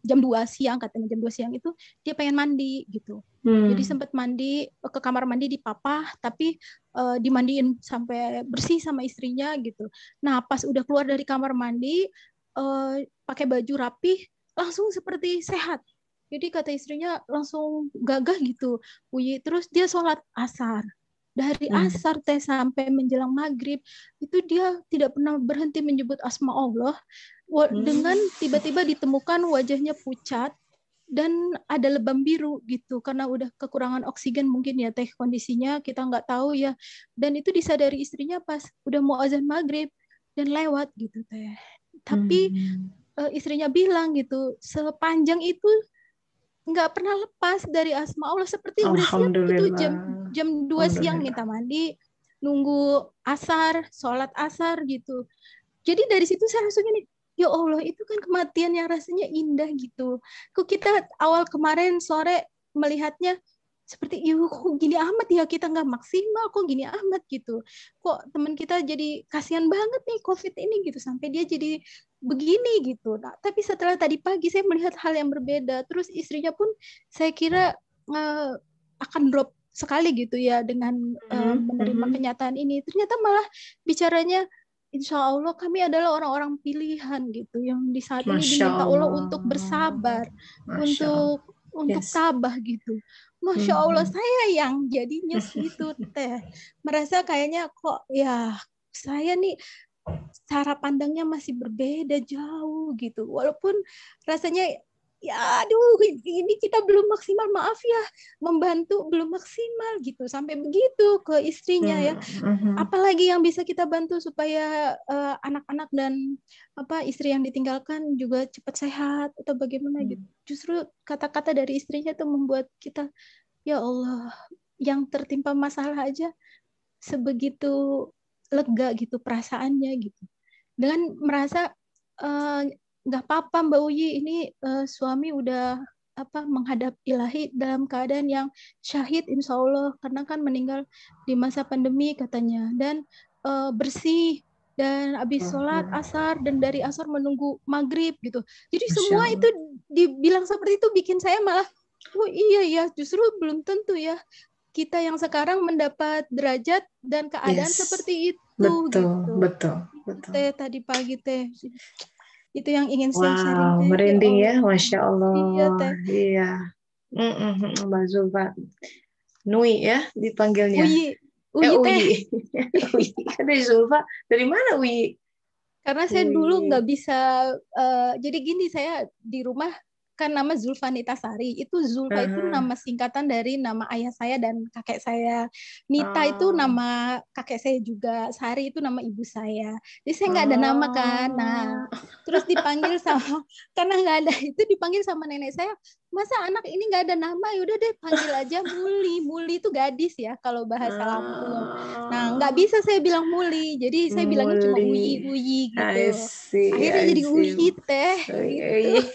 jam 2 siang, katanya jam 2 siang itu dia pengen mandi gitu. Jadi sempat mandi ke kamar mandi di papa, tapi dimandiin sampai bersih sama istrinya gitu. Nah, pas udah keluar dari kamar mandi, pakai baju rapih, langsung seperti sehat. Jadi kata istrinya langsung gagah gitu, Uyi. Terus dia sholat asar. Dari asar teh sampai menjelang maghrib, itu dia tidak pernah berhenti menyebut asma Allah. Dengan tiba-tiba ditemukan wajahnya pucat dan ada lebam biru gitu, karena udah kekurangan oksigen mungkin ya teh kondisinya, kita nggak tahu ya. Dan itu disadari istrinya pas udah mau azan maghrib dan lewat gitu teh. Tapi istrinya bilang gitu, sepanjang itu nggak pernah lepas dari asma Allah, seperti udah siap gitu jam 2 siang minta mandi, nunggu asar, sholat asar gitu. Jadi dari situ saya langsung ini, ya Allah, itu kan kematian yang rasanya indah gitu. Kok kita awal kemarin sore melihatnya seperti, kok gini amat ya, kita nggak maksimal, kok gini amat gitu. Kok teman kita jadi kasihan banget nih COVID ini gitu, sampai dia jadi begini gitu. Nah, tapi setelah tadi pagi saya melihat hal yang berbeda. Terus istrinya pun saya kira akan drop sekali gitu ya dengan menerima kenyataan ini. Ternyata malah bicaranya, Insya Allah kami adalah orang-orang pilihan gitu, yang di saat ini diminta Allah untuk bersabar, untuk tabah gitu. Masya Allah, saya yang jadinya situ teh merasa kayaknya kok ya saya nih cara pandangnya masih berbeda jauh gitu. Walaupun rasanya ya aduh ini kita belum maksimal, maaf ya, membantu belum maksimal gitu, sampai begitu ke istrinya ya. Apalagi yang bisa kita bantu supaya anak-anak dan istri yang ditinggalkan juga cepat sehat atau bagaimana gitu. Justru kata-kata dari istrinya itu membuat kita, ya Allah, yang tertimpa masalah aja sebegitu lega gitu perasaannya gitu, dengan merasa nggak apa-apa Mbak Uyi, ini suami udah menghadap ilahi dalam keadaan yang syahid insya Allah, karena kan meninggal di masa pandemi katanya, dan bersih, dan habis sholat asar, dan dari asar menunggu maghrib gitu. Jadi semua itu dibilang seperti itu bikin saya malah, oh iya ya, justru belum tentu ya kita yang sekarang mendapat derajat dan keadaan seperti itu. Betul. Teh tadi pagi teh itu yang ingin saya sharing teh. Merinding ya, Masya Allah. Iya teh. Iya. Mbak Zulfa, Nui ya dipanggilnya. Uyi teh. Uyi. Dari Zulfa, dari mana Uyi? Karena saya dulu nggak bisa, jadi gini, saya di rumah kan nama Zulfanita Sari, itu Zulfa itu nama singkatan dari nama ayah saya dan kakek saya. Nita itu nama kakek saya juga, Sari itu nama ibu saya. Jadi saya nggak ada nama kan. Nah, terus dipanggil sama, karena nggak ada itu, dipanggil sama nenek saya, masa anak ini nggak ada nama, yaudah deh panggil aja Muli. Muli itu gadis ya kalau bahasa Lampung. Nah, nggak bisa saya bilang Muli, jadi saya bilangnya cuma Uyi gitu. Akhirnya jadi Uyi teh gitu.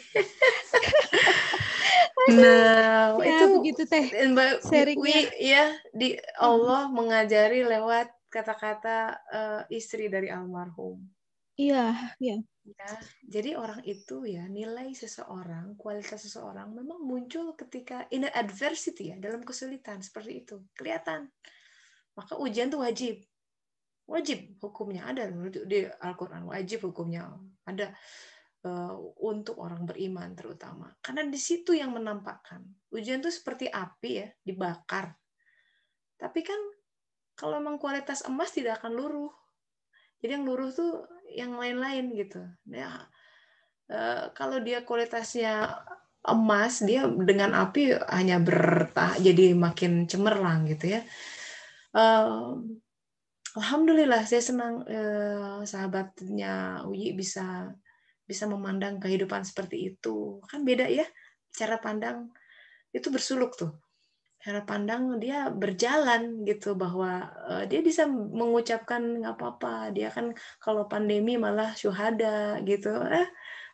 Nah, ya, itu begitu teh Mbak sharingnya ya, di Allah mengajari lewat kata-kata istri dari almarhum. Iya. Ya, jadi orang itu ya, nilai seseorang, kualitas seseorang memang muncul ketika in adversity ya, dalam kesulitan seperti itu kelihatan. Maka ujian itu wajib hukumnya ada di Al-Quran, wajib hukumnya ada untuk orang beriman terutama, karena di situ yang menampakkan ujian itu seperti api ya, dibakar. Tapi kan kalau memang kualitas emas tidak akan luruh, jadi yang luruh tuh yang lain-lain gitu ya. Kalau dia kualitasnya emas, dia dengan api hanya jadi makin cemerlang gitu ya. Alhamdulillah saya senang sahabatnya Uyi bisa memandang kehidupan seperti itu. Kan beda ya cara pandang, itu bersuluk tuh. Cara pandang dia berjalan gitu, bahwa dia bisa mengucapkan nggak apa-apa. Dia kan kalau pandemi malah syuhada gitu.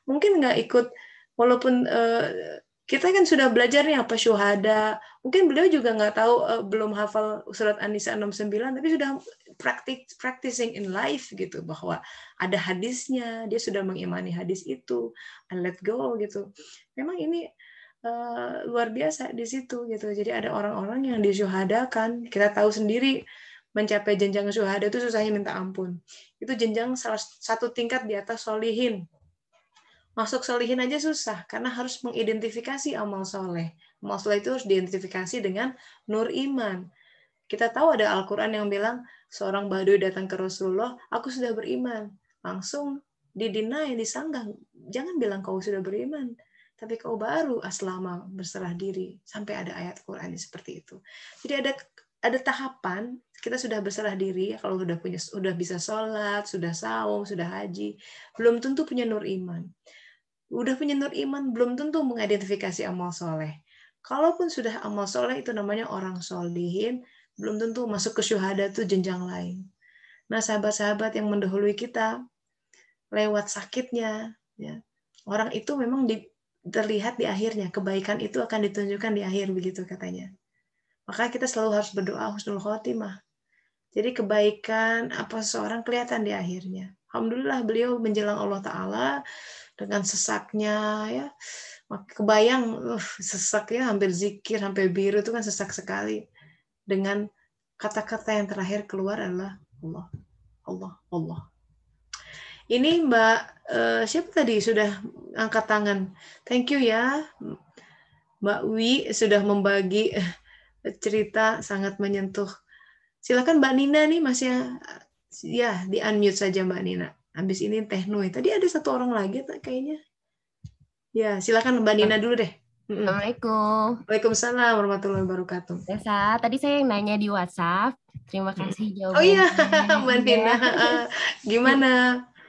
Mungkin nggak ikut, walaupun kita kan sudah belajar nih apa syuhada. Mungkin beliau juga nggak tahu, belum hafal surat An-Nisa 69, tapi sudah practicing in life gitu, bahwa ada hadisnya, dia sudah mengimani hadis itu, and let go gitu. Memang ini luar biasa di situ gitu. Jadi ada orang-orang yang disyuhadakan. Kita tahu sendiri mencapai jenjang syuhada itu susahnya minta ampun. Itu jenjang salah satu tingkat di atas solihin. Masuk solihin aja susah, karena harus mengidentifikasi amal soleh. Amal soleh itu harus diidentifikasi dengan nur iman. Kita tahu ada Al-Quran yang bilang, seorang badui datang ke Rasulullah, aku sudah beriman. Langsung didinai, disanggah. Jangan bilang kau sudah beriman, tapi kau baru aslama, berserah diri. Sampai ada ayat Quran seperti itu. Jadi ada tahapan, kita sudah berserah diri, kalau sudah bisa sholat, sudah saum, sudah haji, belum tentu punya nur iman. Udah punya nur iman, belum tentu mengidentifikasi amal soleh. Kalaupun sudah amal soleh, itu namanya orang solihin, belum tentu masuk ke syuhada, itu jenjang lain. Nah, sahabat-sahabat yang mendahului kita, lewat sakitnya, ya, orang itu memang terlihat di akhirnya. Kebaikan itu akan ditunjukkan di akhir, begitu katanya. Maka kita selalu harus berdoa husnul khotimah. Jadi kebaikan apa seseorang kelihatan di akhirnya. Alhamdulillah beliau menjelang Allah Ta'ala dengan sesaknya, ya, kebayang sesaknya hampir zikir, hampir biru, itu kan sesak sekali. Dengan kata-kata yang terakhir keluar adalah Allah, Allah, Allah. Ini Mbak, siapa tadi sudah angkat tangan? Thank you ya, Mbak Wi sudah membagi cerita sangat menyentuh. Silakan Mbak Nina nih, masih ya di unmute saja Mbak Nina. Habis ini Teh Nui. Tadi ada satu orang lagi kayaknya. Ya, silakan Mbak Nina dulu deh. Assalamualaikum. Waalaikumsalam warahmatullahi wabarakatuh. Desa, tadi saya yang nanya di WhatsApp. Terima kasih jawabannya. Oh iya, Mbak Nina. Gimana?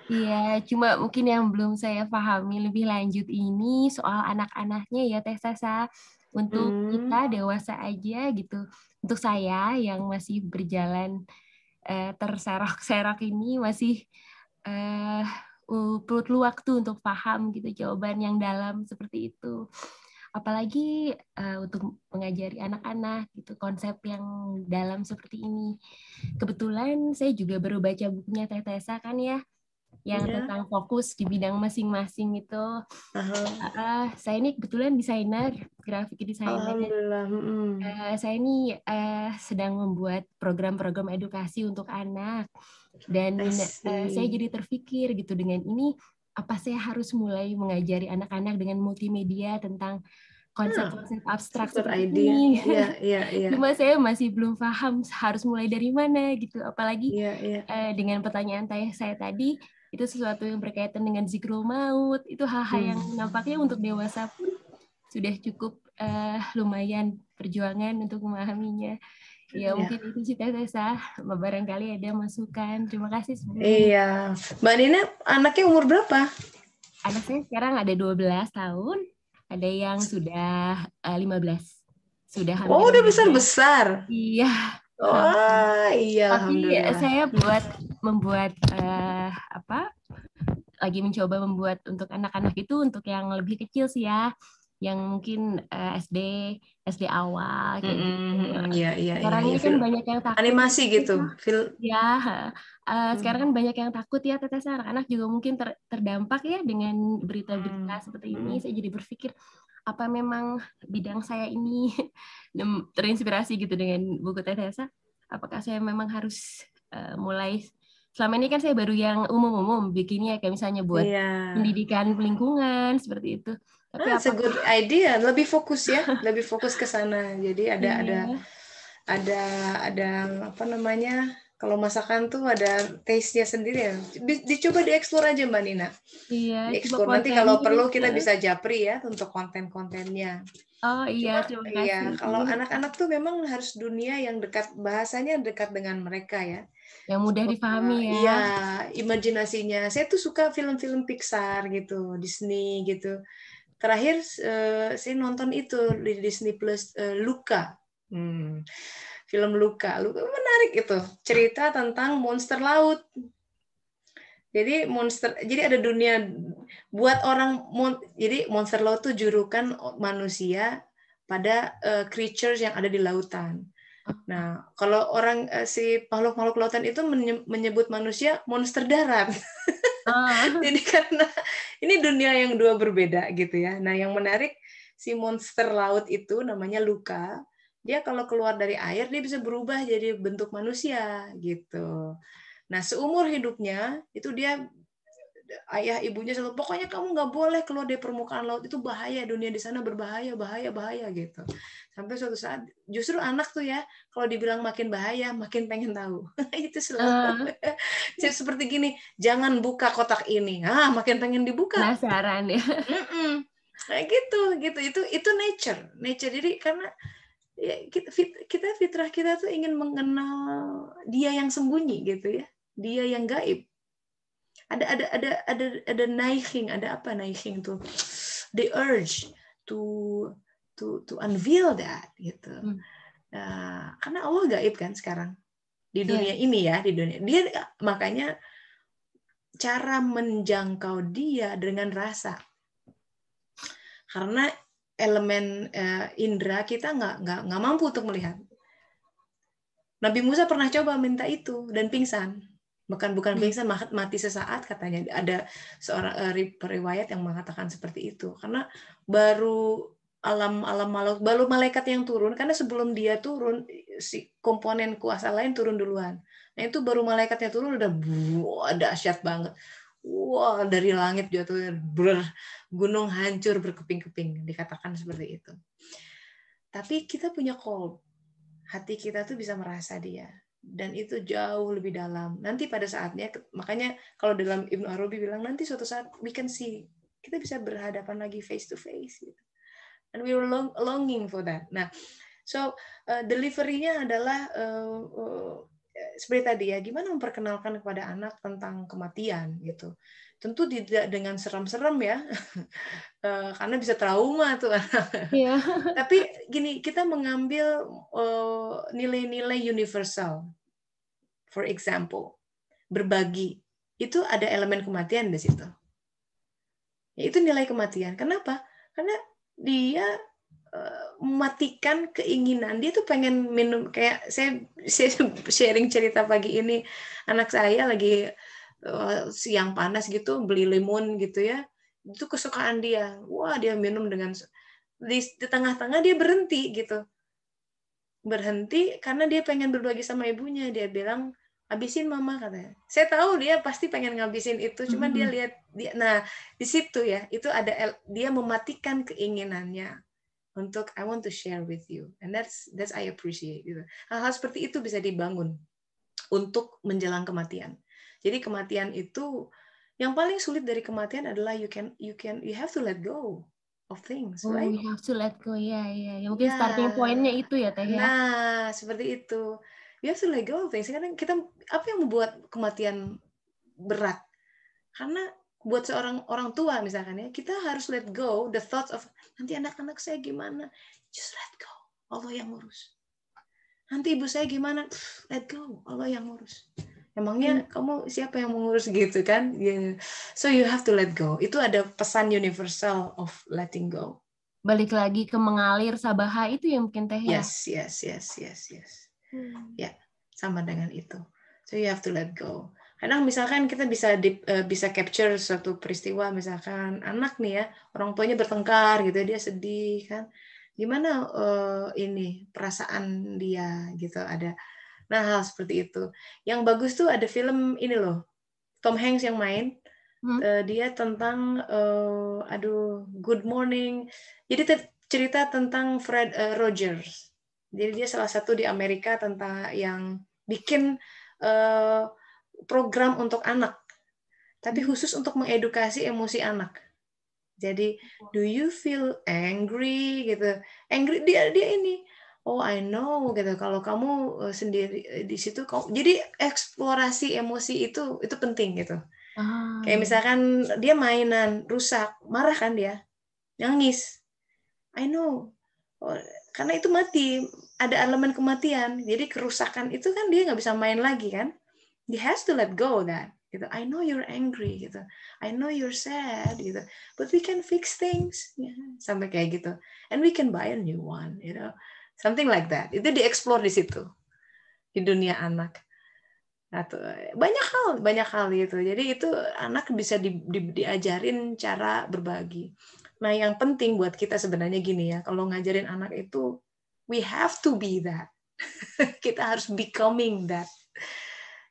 Iya, cuma mungkin yang belum saya pahami lebih lanjut ini soal anak-anaknya ya Teh Sasa. Untuk kita dewasa aja gitu. Untuk saya yang masih berjalan terserok-serok ini masih perlu waktu untuk paham gitu jawaban yang dalam seperti itu. Apalagi untuk mengajari anak-anak gitu konsep yang dalam seperti ini. Kebetulan saya juga baru baca bukunya Teh Tessa kan ya, yang tentang fokus di bidang masing-masing itu. Saya ini kebetulan desainer, grafik desainer. Alhamdulillah. Saya ini sedang membuat program-program edukasi untuk anak. Dan saya jadi terpikir gitu dengan ini, apa saya harus mulai mengajari anak-anak dengan multimedia tentang konsep-konsep abstrak seperti ini. Cuma saya masih belum paham harus mulai dari mana gitu. Apalagi dengan pertanyaan saya tadi, itu sesuatu yang berkaitan dengan zikrul maut. Itu hal-hal yang nampaknya untuk dewasa pun sudah cukup lumayan perjuangan untuk memahaminya. Ya mungkin itu sih Teh Tessa. Barangkali ada masukan. Terima kasih sebelumnya. Iya. Mbak Nina, anaknya umur berapa? Anak saya sekarang ada 12 tahun. Ada yang sudah 15. Sudah hampir. Oh, udah besar-besar. Iya. Oh, iya. Tapi saya membuat lagi mencoba membuat untuk anak-anak itu untuk yang lebih kecil sih ya, yang mungkin SD awal kayak gitu. Sekarang ini kan banyak yang takut. Animasi gitu. Sekarang kan banyak yang takut ya Teteh. Anak-anak juga mungkin terdampak ya dengan berita-berita seperti ini. Saya jadi berpikir apa memang bidang saya ini terinspirasi gitu dengan buku Teteh. Apakah saya memang harus mulai, selama ini kan saya baru yang umum-umum bikinnya kayak misalnya buat pendidikan lingkungan seperti itu. Tapi it's a good idea, lebih fokus ya, lebih fokus ke sana. Jadi ada apa namanya, Kalau masakan tuh ada taste-nya sendiri ya. Dicoba dieksplor aja Mbak Nina. Iya, Dieksplor. coba Nanti kalau kontennya. perlu kita bisa japri ya untuk konten-kontennya. Oh iya, Cuma terima ya kasih. kalau anak-anak tuh memang harus dunia yang dekat, bahasanya dekat dengan mereka ya. Yang mudah dipahami ya. Iya, imajinasinya. Saya tuh suka film-film Pixar gitu, Disney gitu. Terakhir saya nonton itu di Disney Plus, Luca. Film Luca menarik itu, cerita tentang monster laut. Jadi ada dunia buat orang, jadi monster laut tuh julukan manusia pada creatures yang ada di lautan. Nah, kalau orang si makhluk-makhluk lautan itu menyebut manusia monster darat. Jadi karena ini dunia yang dua berbeda gitu ya. Nah, yang menarik si monster laut itu namanya Luca. Dia kalau keluar dari air dia bisa berubah jadi bentuk manusia gitu. Nah, seumur hidupnya itu dia ayah ibunya selalu pokoknya kamu nggak boleh keluar dari permukaan laut, itu bahaya, dunia di sana berbahaya, bahaya gitu. Sampai suatu saat justru anak tuh ya kalau dibilang makin bahaya makin pengen tahu. Itu selalu seperti gini, jangan buka kotak ini, makin pengen dibuka. Penasaran ya. Nah, gitu itu nature. Jadi karena ya, kita fitrah kita tuh ingin mengenal dia yang sembunyi gitu ya, dia yang gaib. Ada naihing, ada apa naihing tuh, the urge to unveil that gitu. Nah, karena Allah gaib kan sekarang di dunia ini ya, di dunia dia, makanya cara menjangkau dia dengan rasa, karena elemen indera kita nggak mampu untuk melihat. Nabi Musa pernah coba minta itu dan pingsan. Bukan pingsan, mati sesaat katanya. Ada seorang periwayat yang mengatakan seperti itu. Karena baru baru malaikat yang turun, karena sebelum dia turun si komponen kuasa lain turun duluan. Nah, itu baru malaikatnya turun udah dahsyat banget. Wah, dari langit jatuh, gunung hancur berkeping-keping, dikatakan seperti itu. Tapi kita punya call. Hati kita tuh bisa merasa dia. Dan itu jauh lebih dalam. Nanti pada saatnya, makanya kalau dalam Ibnu Arabi bilang, nanti suatu saat we can see, kita bisa berhadapan lagi face to face. Gitu. And we were longing for that. Nah, so delivery-nya adalah seperti tadi ya, gimana memperkenalkan kepada anak tentang kematian gitu. Tentu tidak dengan seram-seram ya, karena bisa trauma tuh. Yeah. Tapi gini, kita mengambil nilai-nilai universal. For example, berbagi. Itu ada elemen kematian di situ. Ya, itu nilai kematian. Kenapa? Karena dia mematikan keinginan. Dia tuh pengen minum, kayak saya sharing cerita pagi ini, anak saya lagi siang panas gitu, beli limun gitu ya. Itu kesukaan dia. Wah, dia minum dengan di tengah-tengah dia berhenti gitu. Berhenti karena dia pengen berbagi sama ibunya. Dia bilang, habisin mama katanya. Saya tahu dia pasti pengen ngabisin itu, cuman dia lihat nah di situ ya, itu ada dia mematikan keinginannya untuk I want to share with you, and that's I appreciate gitu. Hal-hal seperti itu bisa dibangun untuk menjelang kematian. Jadi kematian itu yang paling sulit dari kematian adalah you have to let go of things, right? You have to let go, ya. Mungkin starting point-nya itu ya, Teh ya. Nah, seperti itu. You have to let go of things. Karena kita, apa yang membuat kematian berat? Karena buat seorang orang tua misalkan ya, kita harus let go the thoughts of nanti anak-anak saya gimana. Just let go. Allah yang ngurus. Nanti ibu saya gimana? Let go. Allah yang ngurus. Emangnya kamu siapa yang mengurus gitu kan? So you have to let go. Itu ada pesan universal of letting go. Balik lagi ke mengalir sabaha itu yang mungkin Teh ya. Yes. Ya, sama dengan itu. So you have to let go. Kadang misalkan kita bisa capture suatu peristiwa, misalkan anak nih ya, orang tuanya bertengkar gitu, dia sedih kan. Gimana ini perasaan dia gitu, ada. Nah, hal seperti itu. Yang bagus tuh ada film ini loh, Tom Hanks yang main. Dia tentang Good Morning. Jadi cerita tentang Fred Rogers. Jadi dia salah satu di Amerika tentang yang bikin program untuk anak, tapi khusus untuk mengedukasi emosi anak. Jadi, do you feel angry gitu? Angry dia ini. Oh, I know gitu. Kalau kamu sendiri di situ, jadi eksplorasi emosi itu penting gitu. Kayak misalkan dia mainan rusak, marah kan dia, nangis. I know. Oh, karena itu mati, ada elemen kematian. Jadi kerusakan itu kan dia nggak bisa main lagi kan. He has to let go that. Gitu. I know you're angry gitu. I know you're sad gitu. But we can fix things. Ya, sampai kayak gitu. And we can buy a new one, you know. Something like that. Itu dieksplor di situ. Di dunia anak. Atau banyak hal gitu. Jadi itu anak bisa diajarin cara berbagi. Nah, yang penting buat kita sebenarnya gini ya, kalau ngajarin anak itu we have to be that. Kita harus becoming that.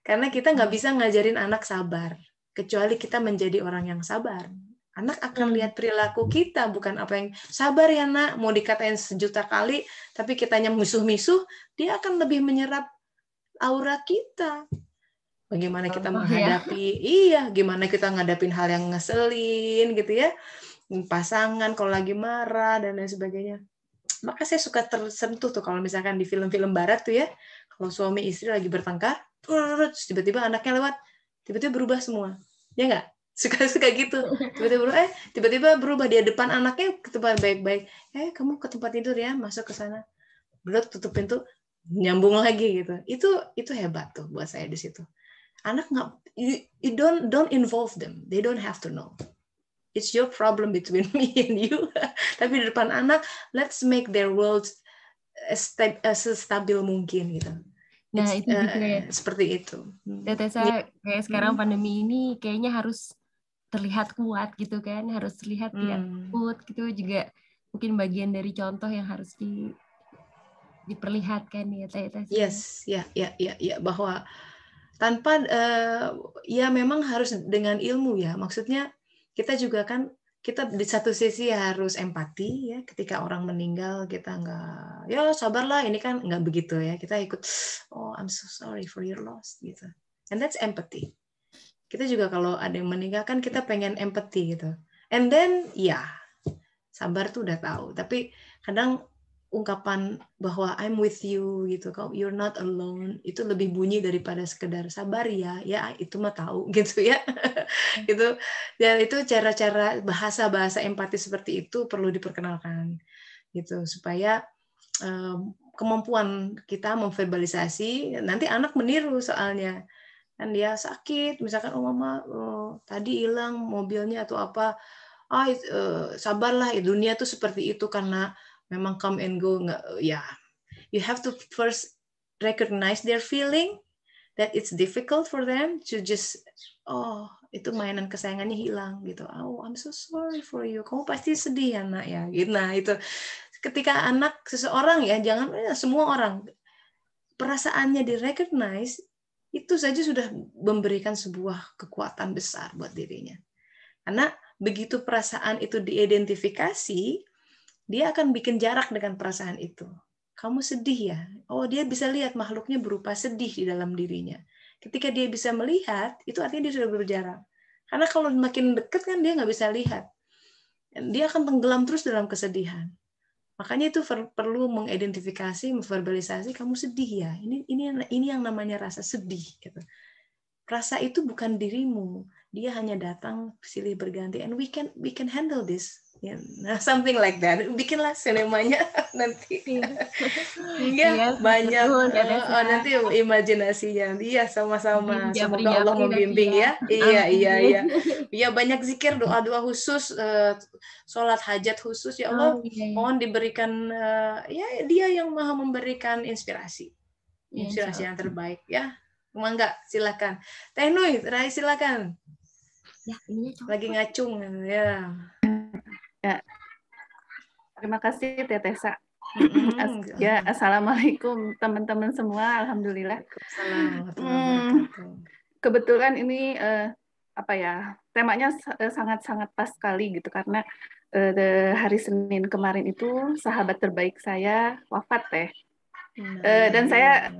Karena kita nggak bisa ngajarin anak sabar, kecuali kita menjadi orang yang sabar. Anak akan lihat perilaku kita, bukan apa yang sabar ya nak, mau dikatain sejuta kali, tapi kitanya misuh-misuh, dia akan lebih menyerap aura kita. Bagaimana kita menghadapi, gimana kita ngadapin hal yang ngeselin gitu ya, pasangan kalau lagi marah dan lain sebagainya. Maka saya suka tersentuh tuh kalau misalkan di film-film barat tuh ya, kalau suami istri lagi bertengkar, terus tiba-tiba anaknya lewat, tiba-tiba berubah semua, ya nggak? Suka gitu, tiba-tiba berubah dia depan anaknya ke tempat baik-baik, kamu ke tempat tidur ya, masuk ke sana, belum tutup pintu, nyambung lagi gitu. Itu hebat tuh buat saya di situ. Anak nggak, you don't involve them, they don't have to know. It's your problem between me and you. Tapi di depan anak, let's make their world stabil mungkin gitu. Nah, itu juga ya. Seperti itu. Tetesa kayak sekarang pandemi ini kayaknya harus terlihat kuat gitu kan, harus terlihat tidak takut gitu, juga mungkin bagian dari contoh yang harus diperlihatkan ya Tetesa. Yes, ya, bahwa tanpa ya memang harus dengan ilmu ya. Maksudnya kita juga kan, kita di satu sisi harus empati ya, ketika orang meninggal kita nggak, ya sabarlah, ini kan nggak begitu ya, kita ikut, oh I'm so sorry for your loss gitu, and that's empathy. Kita juga kalau ada yang meninggal kan kita pengen empathy gitu, and then ya sabar tuh udah tahu, tapi kadang ungkapan bahwa I'm with you gitu, you're not alone, itu lebih bunyi daripada sekedar sabar ya itu mah tahu gitu ya. Gitu. Dan itu cara-cara bahasa empati seperti itu perlu diperkenalkan gitu, supaya kemampuan kita memverbalisasi, nanti anak meniru soalnya. Kan dia sakit, misalkan mama tadi hilang mobilnya atau apa, sabarlah, dunia tuh seperti itu karena memang come and go, ya. You have to first recognize their feeling, that it's difficult for them to just, itu mainan kesayangannya hilang gitu. Oh, I'm so sorry for you. Kamu pasti sedih ya nak ya. Gitu. Nah itu ketika anak seseorang ya, jangan semua orang, perasaannya di-recognize, itu saja sudah memberikan sebuah kekuatan besar buat dirinya. Karena begitu perasaan itu diidentifikasi, dia akan bikin jarak dengan perasaan itu. Kamu sedih ya? Oh, dia bisa lihat makhluknya berupa sedih di dalam dirinya. Ketika dia bisa melihat, itu artinya dia sudah berjarak. Karena kalau makin dekat kan dia nggak bisa lihat. Dia akan tenggelam terus dalam kesedihan. Makanya itu perlu mengidentifikasi, memverbalisasi, kamu sedih ya. Ini yang namanya rasa sedih. Gitu. Rasa itu bukan dirimu. Dia hanya datang silih berganti. And we can handle this. Nah, something like that. Bikinlah sinemanya nanti. Iya, banyak. Nanti imajinasinya. Iya, sama-sama. Semoga Allah membimbing ya. Iya. Iya, banyak zikir, doa-doa khusus, sholat hajat khusus. Ya Allah, mohon diberikan, ya Dia yang maha memberikan inspirasi. Inspirasi yang terbaik ya. Enggak, silakan. Teh Nui, Rai silakan. Ya, lagi ngacung ya. Terima kasih Tetesa. Ya, assalamualaikum teman-teman semua. Alhamdulillah. Kebetulan ini temanya sangat-sangat pas sekali gitu, karena hari Senin kemarin itu sahabat terbaik saya wafat Teh. Dan saya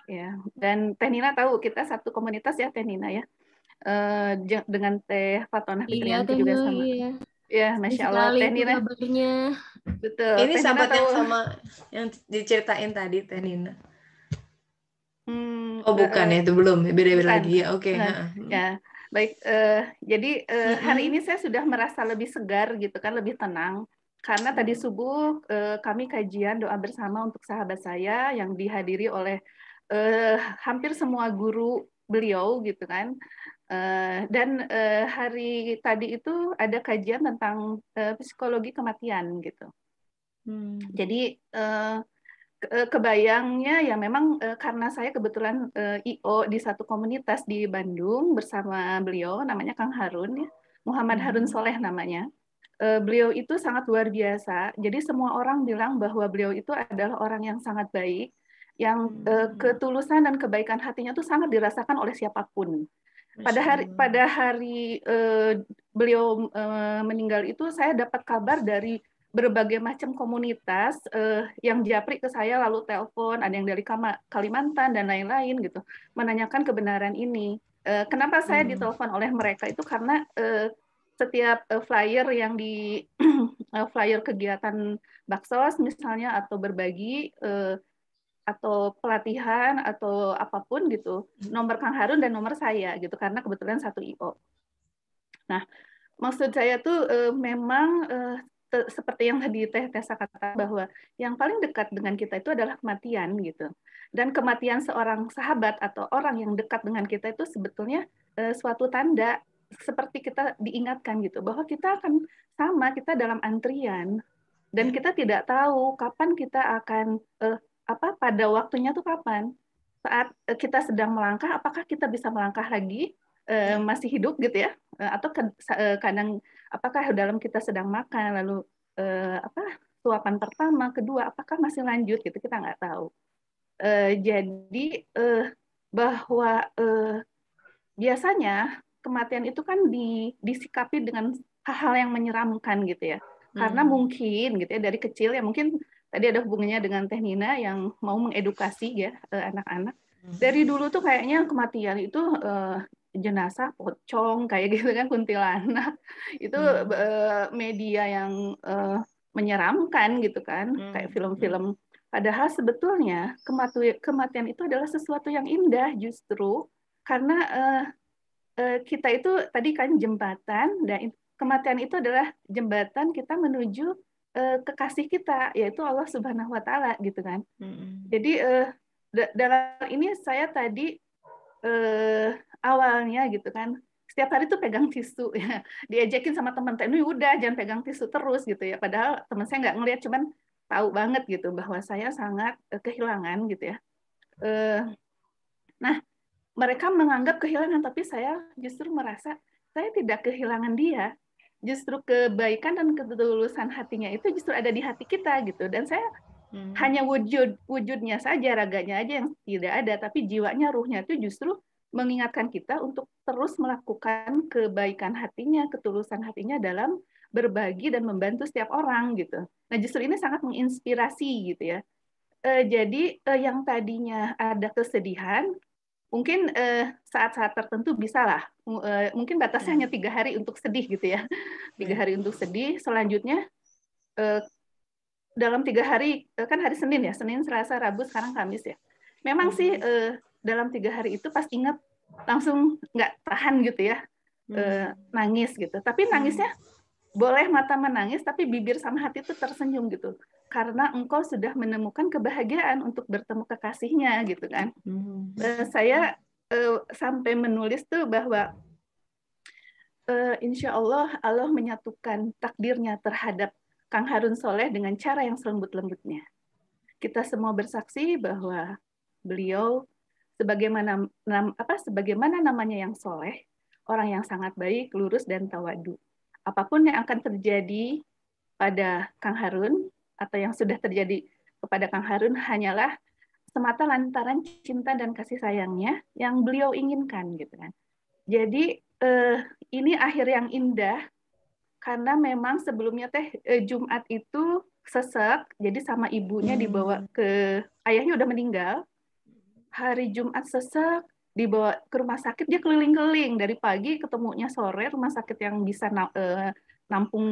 Ya, dan Teh Nina tahu kita satu komunitas ya, Teh Nina ya. Dengan Teh Fatonah Fitrianti juga sama. Iya. Ya, Masya Allah, Teh Nina. Kabarnya. Betul. Ini sahabat yang sama yang diceritain tadi, Teh Nina. Oh bukan ya, itu belum, beda-beda lagi ya. Oke. Ya, baik. Jadi hari ini saya sudah merasa lebih segar gitu kan, lebih tenang. Karena tadi subuh kami kajian doa bersama untuk sahabat saya yang dihadiri oleh hampir semua guru beliau gitu kan. Dan hari tadi itu ada kajian tentang psikologi kematian gitu. Jadi kebayangnya ya memang karena saya kebetulan IO di satu komunitas di Bandung bersama beliau, namanya Kang Harun ya, Muhammad Harun Soleh namanya. Beliau itu sangat luar biasa. Jadi semua orang bilang bahwa beliau itu adalah orang yang sangat baik, yang ketulusan dan kebaikan hatinya itu sangat dirasakan oleh siapapun. Pada hari beliau meninggal itu, saya dapat kabar dari berbagai macam komunitas yang japri ke saya, lalu telepon, ada yang dari Kalimantan dan lain-lain gitu, menanyakan kebenaran ini. Kenapa saya ditelepon oleh mereka itu karena setiap flyer yang di flyer kegiatan Baksos misalnya atau berbagi atau pelatihan atau apapun gitu, nomor Kang Harun dan nomor saya gitu, karena kebetulan satu IO. Nah, maksud saya tuh memang seperti yang tadi Teh Tessa kata bahwa yang paling dekat dengan kita itu adalah kematian gitu. Dan kematian seorang sahabat atau orang yang dekat dengan kita itu sebetulnya suatu tanda seperti kita diingatkan gitu bahwa kita akan sama, kita dalam antrian dan kita tidak tahu kapan kita akan pada waktunya tuh kapan. Saat kita sedang melangkah, apakah kita bisa melangkah lagi masih hidup gitu ya, atau kadang apakah dalam kita sedang makan lalu suapan pertama, kedua, apakah masih lanjut gitu, kita nggak tahu. Jadi bahwa biasanya kematian itu kan disikapi dengan hal-hal yang menyeramkan gitu ya, karena mungkin gitu ya dari kecil ya, mungkin tadi ada hubungannya dengan Teh Nina yang mau mengedukasi ya anak-anak. Dari dulu tuh kayaknya kematian itu jenazah pocong kayak gitu kan, kuntilanak itu media yang menyeramkan gitu kan, kayak film-film. Padahal sebetulnya kematian itu adalah sesuatu yang indah justru karena kita itu tadi kan jembatan, dan kematian itu adalah jembatan kita menuju kekasih kita, yaitu Allah Subhanahu wa Ta'ala gitu kan. Jadi dalam ini saya tadi awalnya gitu kan, setiap hari tuh pegang tisu ya, diajakin sama teman-teman, udah jangan pegang tisu terus gitu ya. Padahal teman saya nggak ngelihat, cuman tahu banget gitu bahwa saya sangat kehilangan gitu ya. Nah, mereka menganggap kehilangan, tapi saya justru merasa saya tidak kehilangan dia. Justru kebaikan dan ketulusan hatinya itu justru ada di hati kita gitu. Dan saya hanya wujudnya saja, raganya aja yang tidak ada, tapi jiwanya, ruhnya itu justru mengingatkan kita untuk terus melakukan kebaikan hatinya, ketulusan hatinya dalam berbagi dan membantu setiap orang gitu. Nah, justru ini sangat menginspirasi gitu ya. Jadi yang tadinya ada kesedihan, mungkin saat-saat tertentu bisa lah, mungkin batasnya hanya 3 hari untuk sedih gitu ya, 3 hari untuk sedih. Selanjutnya dalam 3 hari, kan hari Senin ya, Senin, Selasa, Rabu, sekarang Kamis ya. Memang sih dalam 3 hari itu pas ingat langsung nggak tahan gitu ya, nangis gitu. Tapi nangisnya boleh mata menangis, tapi bibir sama hati itu tersenyum gitu. Karena engkau sudah menemukan kebahagiaan untuk bertemu kekasihnya gitu kan. Saya sampai menulis tuh bahwa insya Allah Allah menyatukan takdirnya terhadap Kang Harun Soleh dengan cara yang selembut-lembutnya. Kita semua bersaksi bahwa beliau sebagaimana namanya yang soleh, orang yang sangat baik, lurus, dan tawadu. Apapun yang akan terjadi pada Kang Harun atau yang sudah terjadi kepada Kang Harun hanyalah semata lantaran cinta dan kasih sayangnya yang beliau inginkan gitu kan. Jadi ini akhir yang indah karena memang sebelumnya Jumat itu sesek, jadi sama ibunya dibawa ke, ayahnya udah meninggal, hari Jumat sesak, dibawa ke rumah sakit, dia keliling-keliling dari pagi ketemunya sore, rumah sakit yang bisa nampung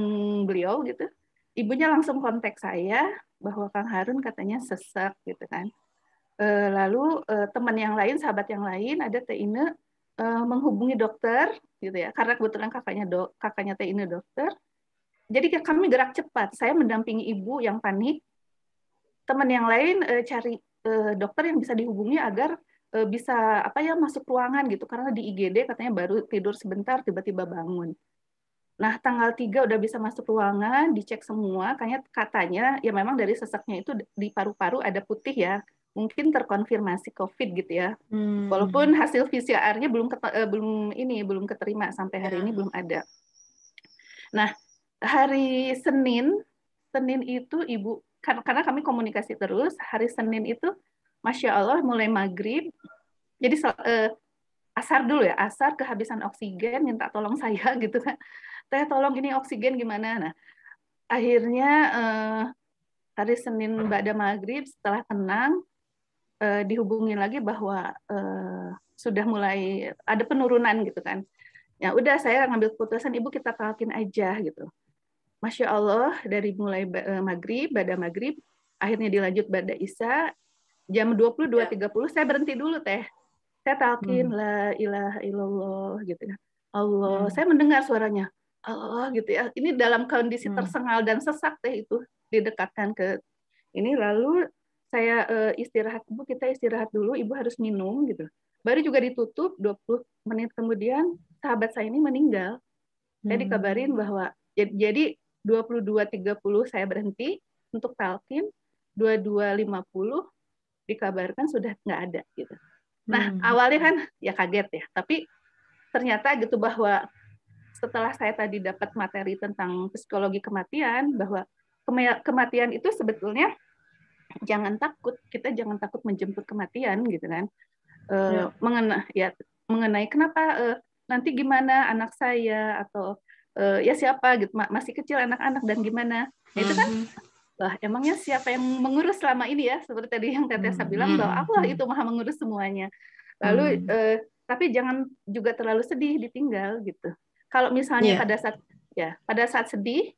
beliau gitu. Ibunya langsung kontak saya bahwa Kang Harun katanya sesak gitu kan. Lalu teman yang lain, sahabat yang lain, ada Teh Ine menghubungi dokter gitu ya, karena kebetulan kakaknya Teh Ine dokter. Jadi kami gerak cepat. Saya mendampingi ibu yang panik. Teman yang lain cari dokter yang bisa dihubungi agar bisa masuk ruangan gitu, karena di IGD katanya baru tidur sebentar tiba-tiba bangun. Nah, tanggal 3 udah bisa masuk ruangan, dicek semua, katanya ya memang dari sesaknya itu di paru-paru ada putih ya, mungkin terkonfirmasi COVID gitu ya. Walaupun hasil PCR-nya belum keterima sampai hari ini belum ada. Nah, hari Senin itu ibu, karena kami komunikasi terus, hari Senin itu Masya Allah mulai maghrib, jadi asar dulu ya, asar kehabisan oksigen, minta tolong saya gitu kan, Teh tolong ini oksigen gimana. Nah akhirnya hari Senin pada maghrib setelah tenang, dihubungin lagi bahwa sudah mulai ada penurunan gitu kan. Ya udah, saya ngambil keputusan, ibu kita talkin aja gitu. Masya Allah, dari mulai maghrib, pada maghrib, akhirnya dilanjut pada isya, jam 22.30 saya berhenti dulu Teh. Saya talkin la ilaha illallah gitu ya. Allah, saya mendengar suaranya Allah gitu ya. Ini dalam kondisi tersengal dan sesak Teh, itu didekatkan ke ini, lalu saya istirahat, ibu kita istirahat dulu, ibu harus minum gitu. Baru juga ditutup, 20 menit kemudian sahabat saya ini meninggal. Saya dikabarin bahwa jadi 22.30 saya berhenti untuk talqin, 22.50 dikabarkan sudah nggak ada gitu. Nah, awalnya kan ya kaget ya, tapi ternyata gitu bahwa setelah saya tadi dapat materi tentang psikologi kematian, bahwa kematian itu sebetulnya jangan takut, kita jangan takut menjemput kematian gitu kan. Mengenai kenapa nanti gimana anak saya atau ya siapa gitu, masih kecil anak-anak dan gimana. Nah, itu kan lah, emangnya siapa yang mengurus selama ini ya, seperti tadi yang Tetesa bilang bahwa Allah itu maha mengurus semuanya. Lalu tapi jangan juga terlalu sedih ditinggal gitu. Kalau misalnya pada saat sedih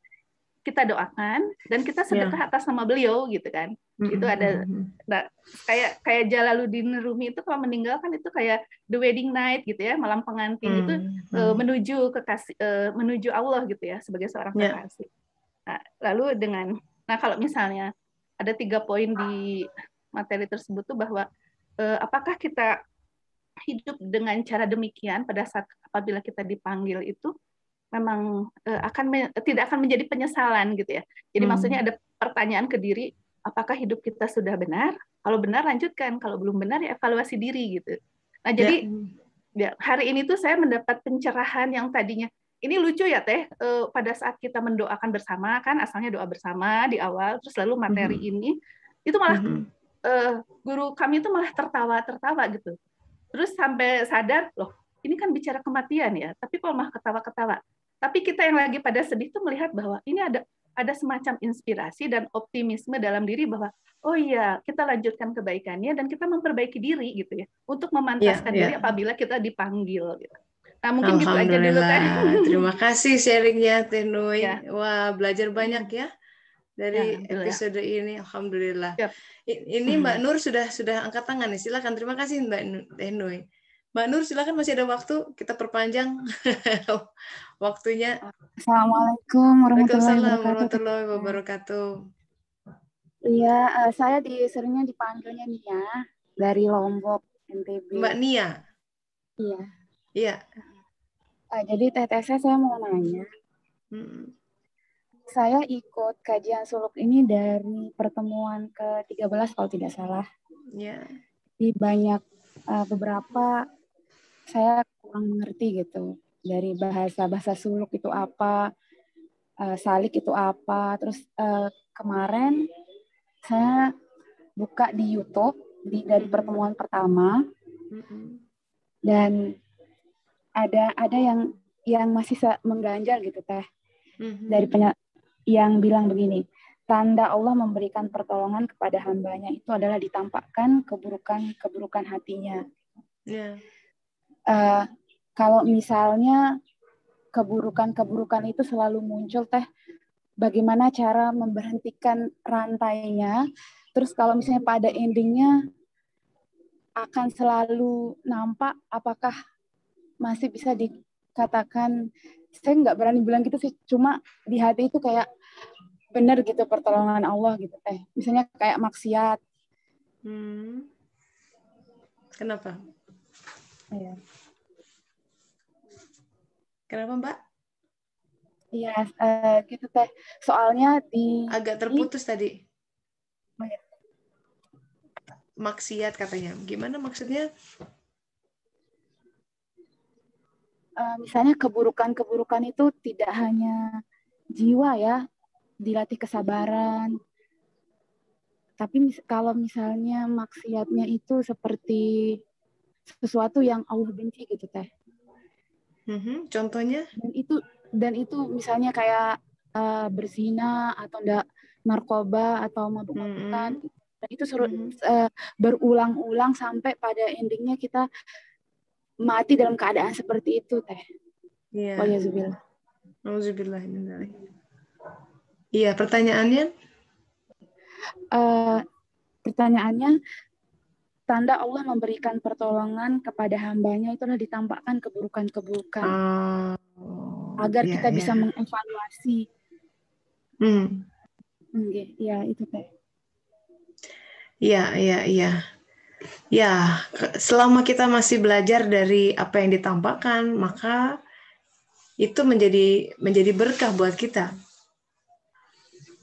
kita doakan dan kita sedekah atas nama beliau gitu kan. Itu ada kayak Jalaluddin Rumi itu kalau meninggal kan itu kayak the wedding night gitu ya, malam pengantin itu menuju kekasih, menuju Allah gitu ya sebagai seorang kekasih. Nah, lalu kalau misalnya ada 3 poin di materi tersebut tuh bahwa apakah kita hidup dengan cara demikian pada saat apabila kita dipanggil itu memang tidak akan menjadi penyesalan gitu ya. Jadi maksudnya ada pertanyaan ke diri, apakah hidup kita sudah benar? Kalau benar lanjutkan, kalau belum benar ya evaluasi diri gitu. Nah jadi hari ini tuh saya mendapat pencerahan yang tadinya, ini lucu ya Teh, pada saat kita mendoakan bersama kan, asalnya doa bersama di awal, terus lalu materi ini, itu malah guru kami itu malah tertawa gitu. Terus sampai sadar, loh ini kan bicara kematian ya, tapi kok malah ketawa-ketawa. Tapi kita yang lagi pada sedih tuh melihat bahwa ini ada semacam inspirasi dan optimisme dalam diri bahwa oh iya, kita lanjutkan kebaikannya dan kita memperbaiki diri gitu ya, untuk memantaskan diri apabila kita dipanggil gitu. Nah, mungkin gitu aja dulu Teh. Terima kasih sharingnya Teh Nui. Wah, belajar banyak ya dari episode ini. Alhamdulillah. Ini Mbak Nur sudah angkat tangan nih. Silakan. Terima kasih Mbak Teh Nui. Mbak Nur, silakan, masih ada waktu, kita perpanjang waktunya. Assalamualaikum warahmatullahi wabarakatuh. Iya, saya seringnya dipanggilnya Nia dari Lombok, NTB. Mbak Nia? Iya. Iya. Jadi Tetesnya saya mau nanya. Saya ikut kajian suluk ini dari pertemuan ke-13 kalau tidak salah. Iya. Di banyak beberapa saya kurang mengerti gitu, dari bahasa suluk itu apa, salik itu apa. Terus kemarin saya buka di YouTube dari pertemuan pertama, dan ada yang masih mengganjal gitu Teh, dari yang bilang begini, tanda Allah memberikan pertolongan kepada hambanya itu adalah ditampakkan keburukan hatinya. Yeah. Kalau misalnya keburukan itu selalu muncul, Teh, bagaimana cara memberhentikan rantainya? Terus kalau misalnya pada endingnya akan selalu nampak, apakah masih bisa dikatakan, saya nggak berani bilang gitu sih, cuma di hati itu kayak benar gitu pertolongan Allah gitu, Teh. Misalnya kayak maksiat. Kenapa? Iya. Kenapa, Mbak? Iya, gitu, Teh. Soalnya agak terputus tadi. Maksiat katanya. Gimana maksudnya? Misalnya keburukan itu tidak hanya jiwa ya, dilatih kesabaran. Tapi kalau misalnya maksiatnya itu seperti sesuatu yang Allah benci gitu, Teh. Contohnya? Dan itu misalnya kayak berzina atau enggak, narkoba atau mabuk-mabukan. Dan itu berulang-ulang sampai pada endingnya kita mati dalam keadaan seperti itu, Teh. Iya. Waliyahzubillah. Auzubillah. Iya, pertanyaannya? Pertanyaannya, tanda Allah memberikan pertolongan kepada hambanya itulah ditampakkan keburukan-keburukan. Agar kita bisa mengevaluasi. Ya, itu, Teh. Iya. Ya, selama kita masih belajar dari apa yang ditampakkan, maka itu menjadi berkah buat kita.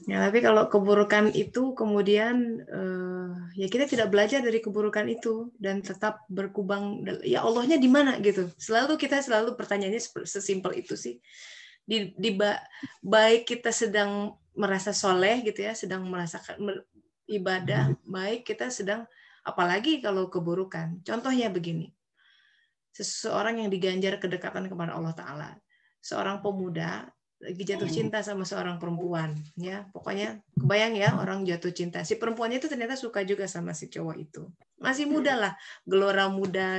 Ya, tapi kalau keburukan itu kemudian ya kita tidak belajar dari keburukan itu dan tetap berkubang, ya Allahnya di mana gitu. Kita selalu pertanyaannya sesimpel itu sih. Baik kita sedang merasa soleh gitu ya, sedang merasakan ibadah, baik kita sedang, apalagi kalau keburukan. Contohnya begini. Seseorang yang diganjar kedekatan kepada Allah Ta'ala. Seorang pemuda lagi jatuh cinta sama seorang perempuan, ya pokoknya kebayang ya, orang jatuh cinta, si perempuannya itu ternyata suka juga sama si cowok itu, masih muda lah, gelora muda,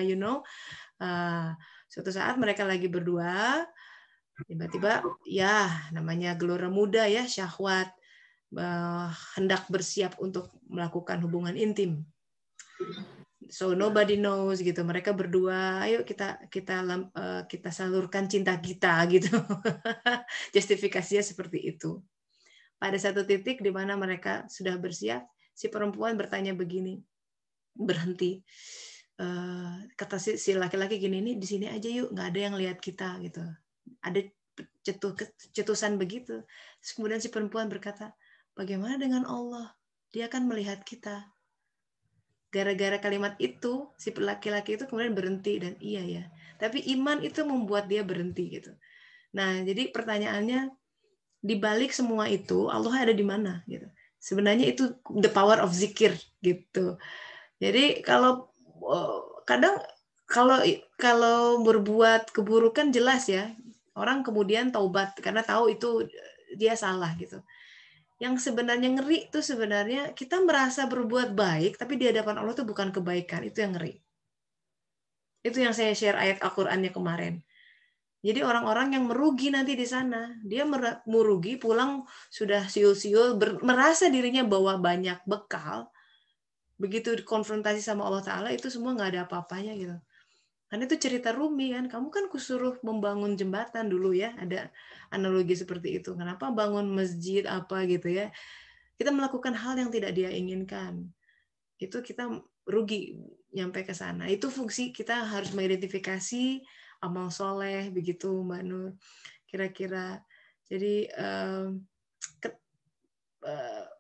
suatu saat mereka lagi berdua, tiba-tiba ya namanya gelora muda ya, syahwat, hendak bersiap untuk melakukan hubungan intim. So nobody knows gitu. Mereka berdua, ayo kita salurkan cinta kita gitu. Justifikasinya seperti itu. Pada satu titik di mana mereka sudah bersiap, si perempuan bertanya begini, berhenti. Kata si laki-laki gini, nih di sini aja yuk, nggak ada yang lihat kita gitu. Ada cetusan begitu. Terus kemudian si perempuan berkata, bagaimana dengan Allah? Dia akan melihat kita. Gara-gara kalimat itu, si laki-laki itu kemudian berhenti, dan iya ya. Tapi iman itu membuat dia berhenti gitu. Nah, jadi pertanyaannya, di balik semua itu, Allah ada di mana gitu. Sebenarnya itu the power of zikir gitu. Jadi kadang kalau berbuat keburukan jelas ya, orang kemudian taubat karena tahu itu dia salah gitu. Yang sebenarnya ngeri itu sebenarnya kita merasa berbuat baik, tapi di hadapan Allah itu bukan kebaikan, itu yang ngeri. Itu yang saya share ayat Al-Qur'annya kemarin. Jadi orang-orang yang merugi nanti di sana, dia merugi pulang sudah siul-siul, merasa dirinya bawa banyak bekal, begitu konfrontasi sama Allah Ta'ala itu semua nggak ada apa-apanya gitu. Karena itu cerita Rumi kan, kamu kan kusuruh membangun jembatan dulu ya, ada analogi seperti itu. Kenapa bangun masjid apa gitu ya? Kita melakukan hal yang tidak dia inginkan. Itu kita rugi nyampe ke sana. Itu fungsi kita harus mengidentifikasi amal soleh begitu Mbak Nur. Kira-kira jadi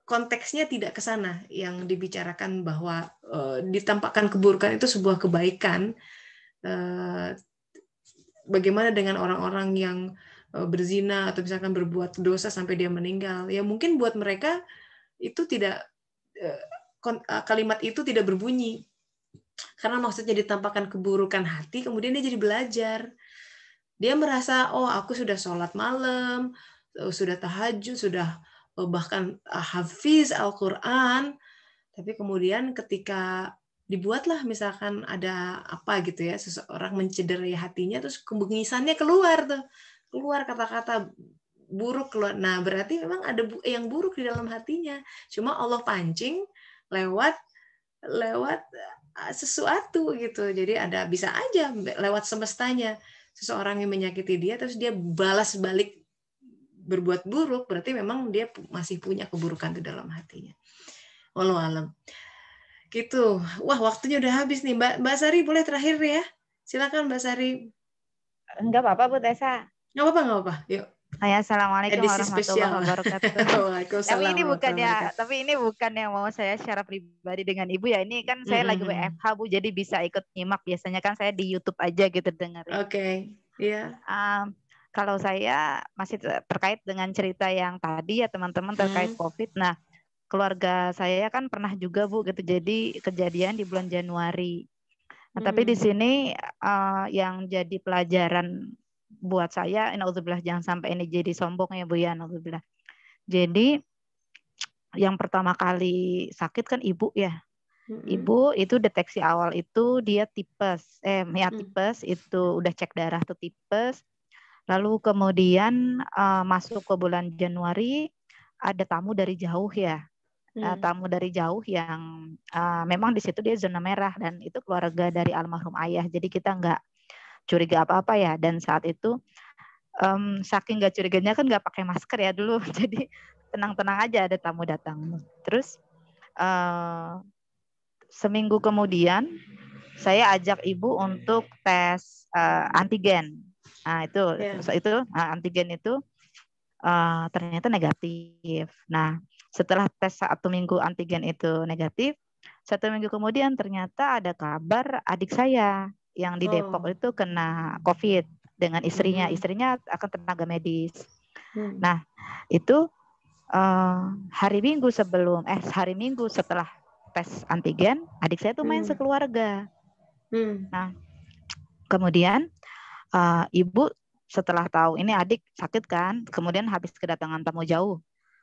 konteksnya tidak ke sana yang dibicarakan bahwa ditampakkan keburukan itu sebuah kebaikan. Bagaimana dengan orang-orang yang berzina atau misalkan berbuat dosa sampai dia meninggal? Ya mungkin buat mereka itu tidak, kalimat itu tidak berbunyi karena maksudnya ditampakkan keburukan hati, kemudian dia jadi belajar. Dia merasa, oh aku sudah sholat malam, sudah tahajud, sudah bahkan hafiz Al-Quran, tapi kemudian ketika dibuatlah misalkan ada apa gitu ya, seseorang mencederai hatinya, terus kebengisannya keluar kata-kata buruk keluar. Nah, berarti memang ada yang buruk di dalam hatinya. Cuma Allah pancing lewat sesuatu gitu. Jadi bisa aja lewat semestanya seseorang yang menyakiti dia, terus dia balas balik berbuat buruk, berarti memang dia masih punya keburukan di dalam hatinya. Wallahu alam. Gitu. Wah, waktunya udah habis nih. Mbak Sari boleh terakhir ya? Silakan Mbak Sari. Enggak apa-apa Bu Tessa. Nggak apa-apa. Yuk. Assalamualaikum Edisi warahmatullahi wabarakatuh. Waalaikumsalam. Tapi ini bukan yang mau saya secara pribadi dengan Ibu ya. Ini kan saya lagi WFH Bu, jadi bisa ikut nyimak. Biasanya kan saya di YouTube aja gitu dengerin. Oke. Iya. Kalau saya masih terkait dengan cerita yang tadi ya teman-teman terkait COVID. Nah, keluarga saya kan pernah juga Bu gitu. Jadi kejadian di bulan Januari. Nah, tapi di sini yang jadi pelajaran buat saya, naudzubillah, jangan sampai ini jadi sombong ya Bu ya, naudzubillah. Jadi yang pertama kali sakit kan ibu ya. Ibu itu deteksi awal itu dia tipes. Tipes itu udah cek darah tuh tipes. Lalu kemudian masuk ke bulan Januari ada tamu dari jauh ya. Tamu dari jauh yang memang di situ dia zona merah dan itu keluarga dari almarhum ayah. Jadi kita nggak curiga apa-apa ya. Dan saat itu saking nggak curiganya kan nggak pakai masker ya dulu. Jadi tenang-tenang aja ada tamu datang. Terus seminggu kemudian saya ajak ibu untuk tes antigen. Nah itu antigen itu ternyata negatif. Nah setelah tes 1 minggu antigen itu negatif, 1 minggu kemudian ternyata ada kabar adik saya yang di Depok itu kena COVID dengan istrinya. Istrinya akan tenaga medis. Nah itu hari Minggu setelah tes antigen, adik saya tuh main sekeluarga. Nah kemudian ibu setelah tahu ini adik sakit kan, kemudian habis kedatangan tamu jauh.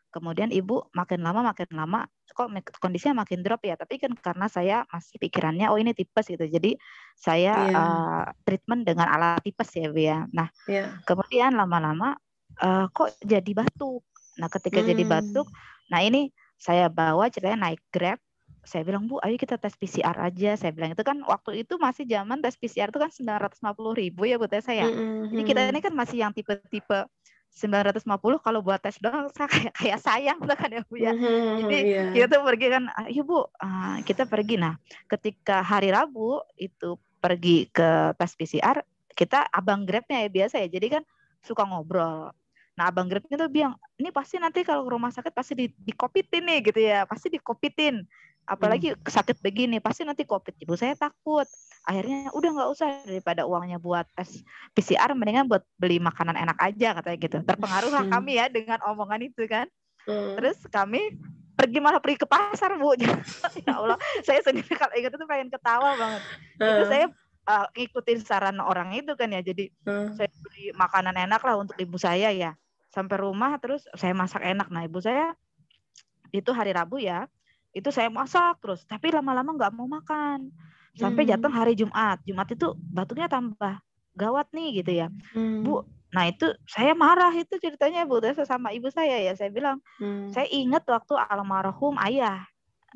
Kemudian ibu makin lama kok kondisinya makin drop ya. Tapi kan karena saya masih pikirannya ini tipes gitu. Jadi saya treatment dengan alat tipes ya Bu ya. Nah kemudian lama-lama kok jadi batuk. Nah ketika jadi batuk, nah ini saya bawa ceritanya naik Grab. Saya bilang, Bu, ayo kita tes PCR aja. Saya bilang itu kan waktu itu masih zaman tes PCR itu kan 950.000 ya Bu Tessa ya. Jadi kita ini kan masih yang tipe-tipe 950, kalau buat tes doang kayak sayang kan ya Bu ya. Jadi kita tuh pergi kan, ayo Bu, kita pergi. Nah ketika hari Rabu itu pergi ke tes PCR, kita abang Grabnya ya biasa ya, jadi kan suka ngobrol. Nah abang Grabnya tuh bilang, ini pasti nanti kalau ke rumah sakit pasti di-covitin nih gitu ya, pasti di-covitin. Apalagi sakit begini, pasti nanti COVID. Ibu saya takut. Akhirnya udah nggak usah, daripada uangnya buat tes PCR, mendingan buat beli makanan enak aja katanya gitu. Terpengaruhlah kami ya dengan omongan itu kan. Terus kami malah pergi ke pasar Bu. Ya Allah, saya sendiri kalau ingat itu pengen ketawa banget. Itu saya ngikutin saran orang itu kan ya. Jadi saya beli makanan enak lah untuk ibu saya ya. Sampai rumah terus saya masak enak. Nah ibu saya itu hari Rabu ya, itu saya masak terus, tapi lama-lama nggak mau makan. Sampai datang hari Jumat itu batuknya tambah gawat nih gitu ya. Bu, nah itu saya marah itu ceritanya Bu Tessa sama ibu saya ya. Saya bilang, saya ingat waktu almarhum ayah.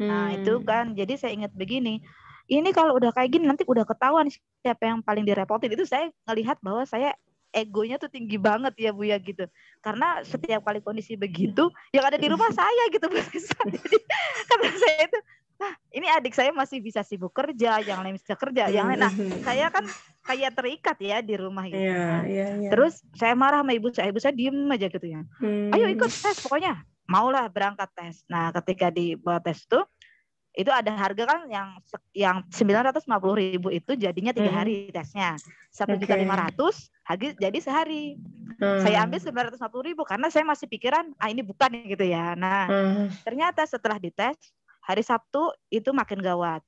Nah itu kan, jadi saya ingat begini, ini kalau udah kayak gini nanti udah ketahuan siapa yang paling direpotin. Itu saya ngelihat bahwa saya egonya tuh tinggi banget ya Bu ya gitu. Karena setiap kali kondisi begitu, yang ada di rumah saya gitu Bu. Jadi kata saya itu, ini adik saya masih bisa sibuk kerja, yang lain bisa kerja, yang lain. Nah, saya kan kayak terikat ya di rumah gitu. Terus saya marah sama ibu saya diem aja gitu ya. Ayo ikut tes pokoknya. Maulah berangkat tes. Nah, ketika dibawa tes tuh, itu ada harga kan yang 950.000 itu jadinya 3 hari tesnya. 1.500.000 harga jadi sehari. Saya ambil 950.000 karena saya masih pikiran ini bukan gitu ya. Nah, ternyata setelah dites hari Sabtu itu makin gawat.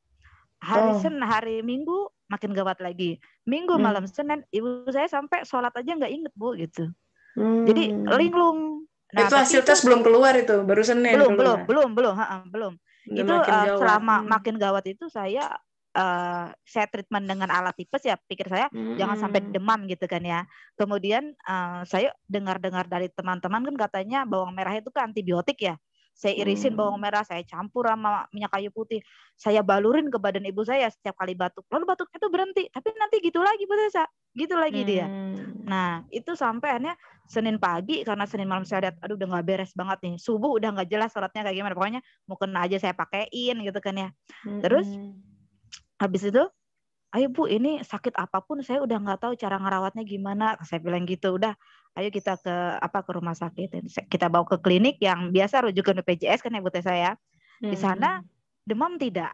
Hari Minggu makin gawat lagi. Minggu malam Senin ibu saya sampai sholat aja nggak inget Bu gitu. Jadi linglung. Nah, itu hasil tes belum keluar itu, baru Senin keluar. Belum. Itu selama makin gawat itu saya treatment dengan alat tipes ya, pikir saya jangan sampai demam gitu kan ya. Kemudian saya dengar-dengar dari teman-teman kan katanya bawang merah itu kan antibiotik ya. Saya irisin bawang merah, saya campur sama minyak kayu putih, saya balurin ke badan ibu saya setiap kali batuk. Lalu batuknya itu berhenti, tapi nanti gitu lagi Bu Tessa, gitu lagi dia. Nah itu sampai akhirnya Senin pagi, karena Senin malam saya lihat, aduh udah nggak beres banget nih, subuh udah nggak jelas suratnya kayak gimana, pokoknya mau kena aja saya pakein gitu kan ya. Terus habis itu, ayo Bu, ini sakit apapun saya udah nggak tahu cara ngerawatnya gimana. Saya bilang gitu, udah ayo kita ke rumah sakit. Kita bawa ke klinik yang biasa rujukan BPJS kan ya Bu Tessa ya. Di sana demam tidak.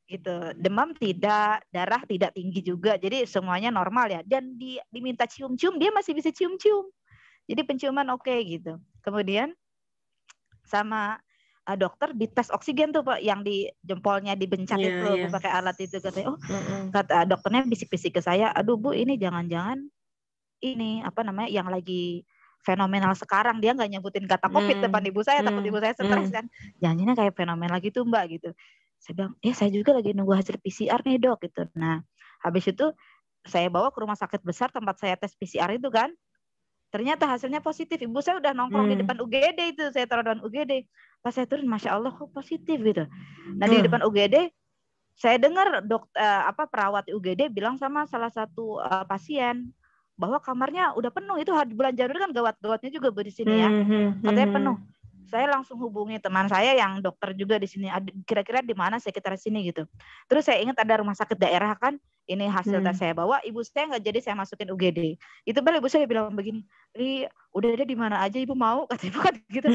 Gitu. Demam tidak, darah tidak tinggi juga. Jadi semuanya normal ya. Dan diminta cium-cium, dia masih bisa cium-cium. Jadi penciuman oke gitu. Kemudian sama dokter dites oksigen tuh Pak, yang di jempolnya dibencak itu pakai alat itu, katanya kata dokternya bisik-bisik ke saya, aduh Bu ini jangan-jangan ini yang lagi fenomenal sekarang, dia nggak nyebutin kata COVID depan ibu saya, takut ibu saya stres kan, jangan-jangan kayak fenomenal gitu Mbak gitu. Saya bilang ya saya juga lagi nunggu hasil PCR nih Dok gitu. Nah habis itu saya bawa ke rumah sakit besar tempat saya tes PCR itu kan. Ternyata hasilnya positif. Ibu saya udah nongkrong di depan UGD itu. Saya taruh depan UGD. Pas saya turun, Masya Allah kok positif gitu. Nah di depan UGD, saya dengar perawat UGD bilang sama salah satu pasien bahwa kamarnya udah penuh. Itu bulan Januari kan gawat-gawatnya juga Bu di sini ya. Katanya penuh. Saya langsung hubungi teman saya yang dokter juga di sini. Kira-kira di mana sekitar sini gitu. Terus saya ingat ada rumah sakit daerah kan. Ini hasil tes saya bawa, ibu saya nggak jadi saya masukin UGD. Itu balik ibu saya bilang begini, udah ada di mana aja ibu mau, kata ibu kan gitu.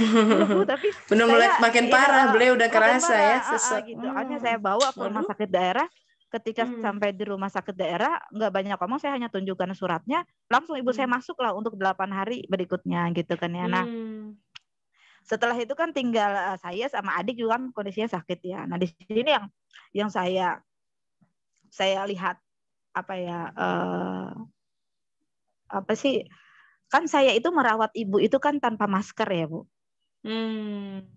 Bu, tapi benar mulai makin parah, beliau udah kerasa ya sesak. Gitu. Akhirnya saya bawa ke rumah sakit daerah. Ketika sampai di rumah sakit daerah, nggak banyak ngomong, saya hanya tunjukkan suratnya, langsung ibu saya masuk lah untuk 8 hari berikutnya gitu kan ya. Nah, setelah itu kan tinggal saya sama adik juga kan kondisinya sakit ya. Nah di sini yang saya lihat kan saya itu merawat ibu itu kan tanpa masker ya Bu,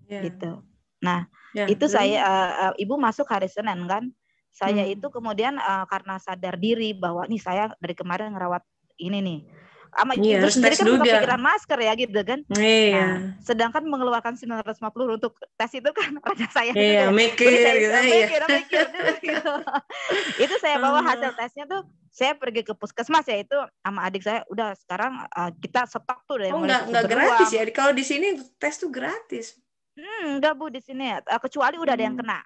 gitu. Nah itu saya ibu masuk hari Senin kan, saya itu kemudian karena sadar diri bahwa nih saya dari kemarin ngerawat ini nih, sama ibu sendiri kan juga pikiran masker ya gitu kan. Nah, sedangkan mengeluarkan 950 untuk tes itu kan raja saya mikir gitu. Itu saya bawa hasil tesnya tuh, saya pergi ke puskesmas ya itu sama adik saya, udah sekarang kita stok tuh dari mulai nggak gratis ya kalau di sini tes tuh gratis. Enggak Bu di sini kecuali udah ada yang kena.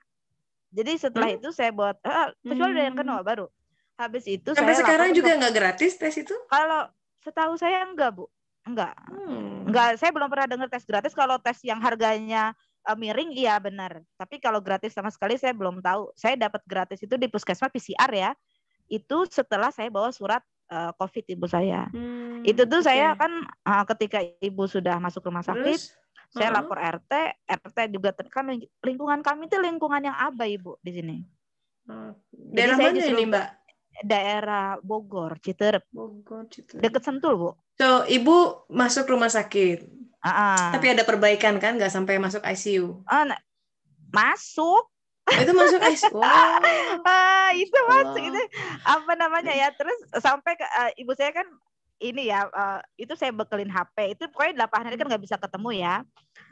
Jadi setelah itu saya buat kecuali ada yang kena baru. Habis itu sampai sekarang juga nggak gratis tes itu? Kalau setahu saya enggak Bu, enggak. Saya belum pernah dengar tes gratis. Kalau tes yang harganya miring iya benar. Tapi kalau gratis sama sekali saya belum tahu. Saya dapat gratis itu di puskesmas PCR ya. Itu setelah saya bawa surat COVID ibu saya. Itu tuh saya kan ketika ibu sudah masuk rumah sakit, saya lapor RT juga kan lingkungan kami itu lingkungan yang abai Bu di sini. Daerah mana ini Mbak? Daerah Bogor, Citerep. Deket Sentul Bu. So ibu masuk rumah sakit. Tapi ada perbaikan kan, nggak sampai masuk ICU? Masuk. Itu masuk ICU. Itu masuk itu apa namanya ya? Terus sampai ke ibu saya kan ini ya, itu saya bekelin HP. Itu pokoknya 8 hari kan nggak bisa ketemu ya.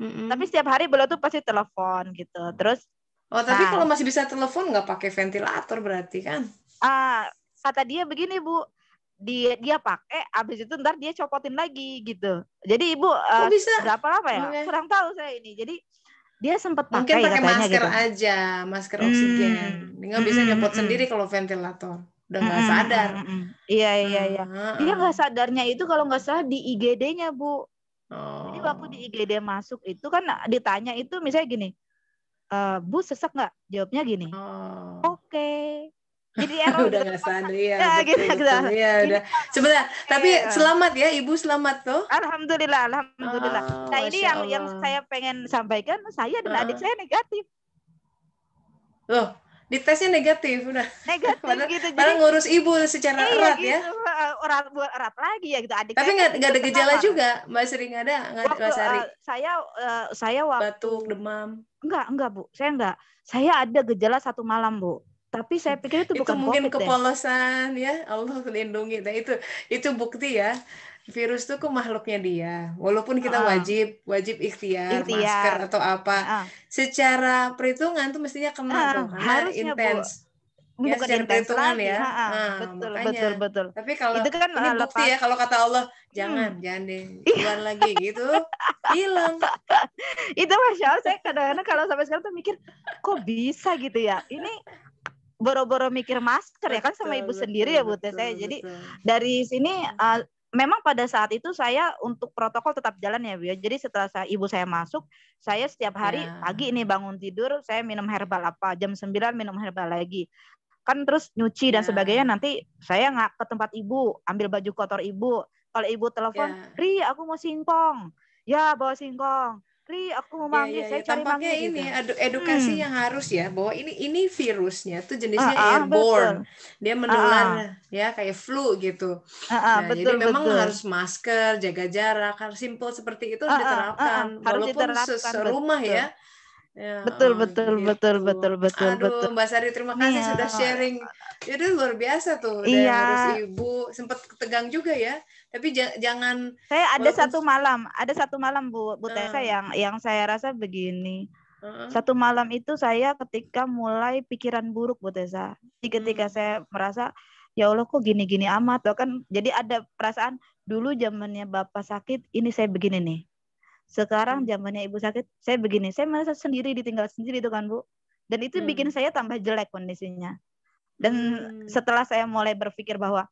Tapi setiap hari beliau tuh pasti telepon gitu. Terus tapi kalau masih bisa telepon nggak pakai ventilator berarti kan? Kata dia begini Bu, dia pakai, abis itu ntar dia copotin lagi gitu. Jadi ibu berapa lama ya? Kurang tahu saya ini. Jadi dia sempat pakai, mungkin pakai masker gitu aja, masker oksigen. Nggak bisa nyopot sendiri kalau ventilator. Udah nggak sadar. Iya. Dia nggak sadarnya itu kalau nggak salah di IGD-nya Bu. Jadi waktu di IGD masuk itu kan ditanya itu misalnya gini, Bu sesak nggak? Jawabnya gini. Oke. Jadi udah nggak sadar ya, betul. Ya udah. Sebentar, tapi selamat ya, ibu selamat tuh. Alhamdulillah. Nah ini yang saya pengen sampaikan, saya dan adik saya negatif. Loh, Ditesnya negatif udah. Negatif padahal, gitu. Padahal ngurus ibu secara erat gitu, ya. Erat lagi ya gitu. Adik Tapi saya nggak ada gejala juga, Mbak Sri, nggak ada, waktu Sari. Saya waktu batuk, demam. Enggak Bu, saya enggak. Saya ada gejala 1 malam Bu. Tapi saya pikir itu bukan mungkin COVID kepolosan ya, Allah lindungi. Nah itu bukti ya. Virus itu kok makhluknya dia. Walaupun kita wajib ikhtiar, masker atau apa. Secara perhitungan tuh mestinya kena tuh karena intens. Ya, bukan secara perhitungan lagi. Ya. Betul. Tapi kalau itu kan ini bukti ya, kalau kata Allah jangan deh keluar lagi gitu, hilang. Itu Masya Allah, saya kadang-kadang kalau sampai sekarang tuh mikir kok bisa gitu ya. Ini boro-boro mikir masker ya kan sama ibu sendiri ya Bu Teh. Saya jadi dari sini memang pada saat itu saya untuk protokol tetap jalan ya Bu ya. Jadi setelah ibu saya masuk, saya setiap hari pagi ini bangun tidur saya minum herbal apa, jam 9 minum herbal lagi. Kan terus nyuci dan sebagainya, nanti saya nggak ke tempat ibu, ambil baju kotor ibu. Kalau ibu telepon, Ri aku mau singkong. Ya bawa singkong. Ri aku mau manggil, saya cari tampaknya manggil ini gitu. edukasi yang harus ya, bahwa ini virusnya tuh jenisnya airborne. Dia menular ya kayak flu gitu. Jadi memang harus masker, jaga jarak, harus simple seperti itu harus diterapkan walaupun serumah ya. Betul. Aduh, Mbak Sari terima kasih sudah sharing. Itu luar biasa tuh. Dan harus ibu sempat tegang juga ya. Tapi jangan. Saya ada satu malam Bu Tessa yang saya rasa begini. Satu malam itu saya ketika mulai pikiran buruk Bu Tessa. Ketika saya merasa ya Allah kok gini-gini amat loh kan. Jadi ada perasaan dulu zamannya Bapak sakit, ini saya begini nih. Sekarang zamannya ibu sakit, saya begini. Saya merasa sendiri, ditinggal sendiri itu kan Bu. Dan itu bikin saya tambah jelek kondisinya. Dan setelah saya mulai berpikir bahwa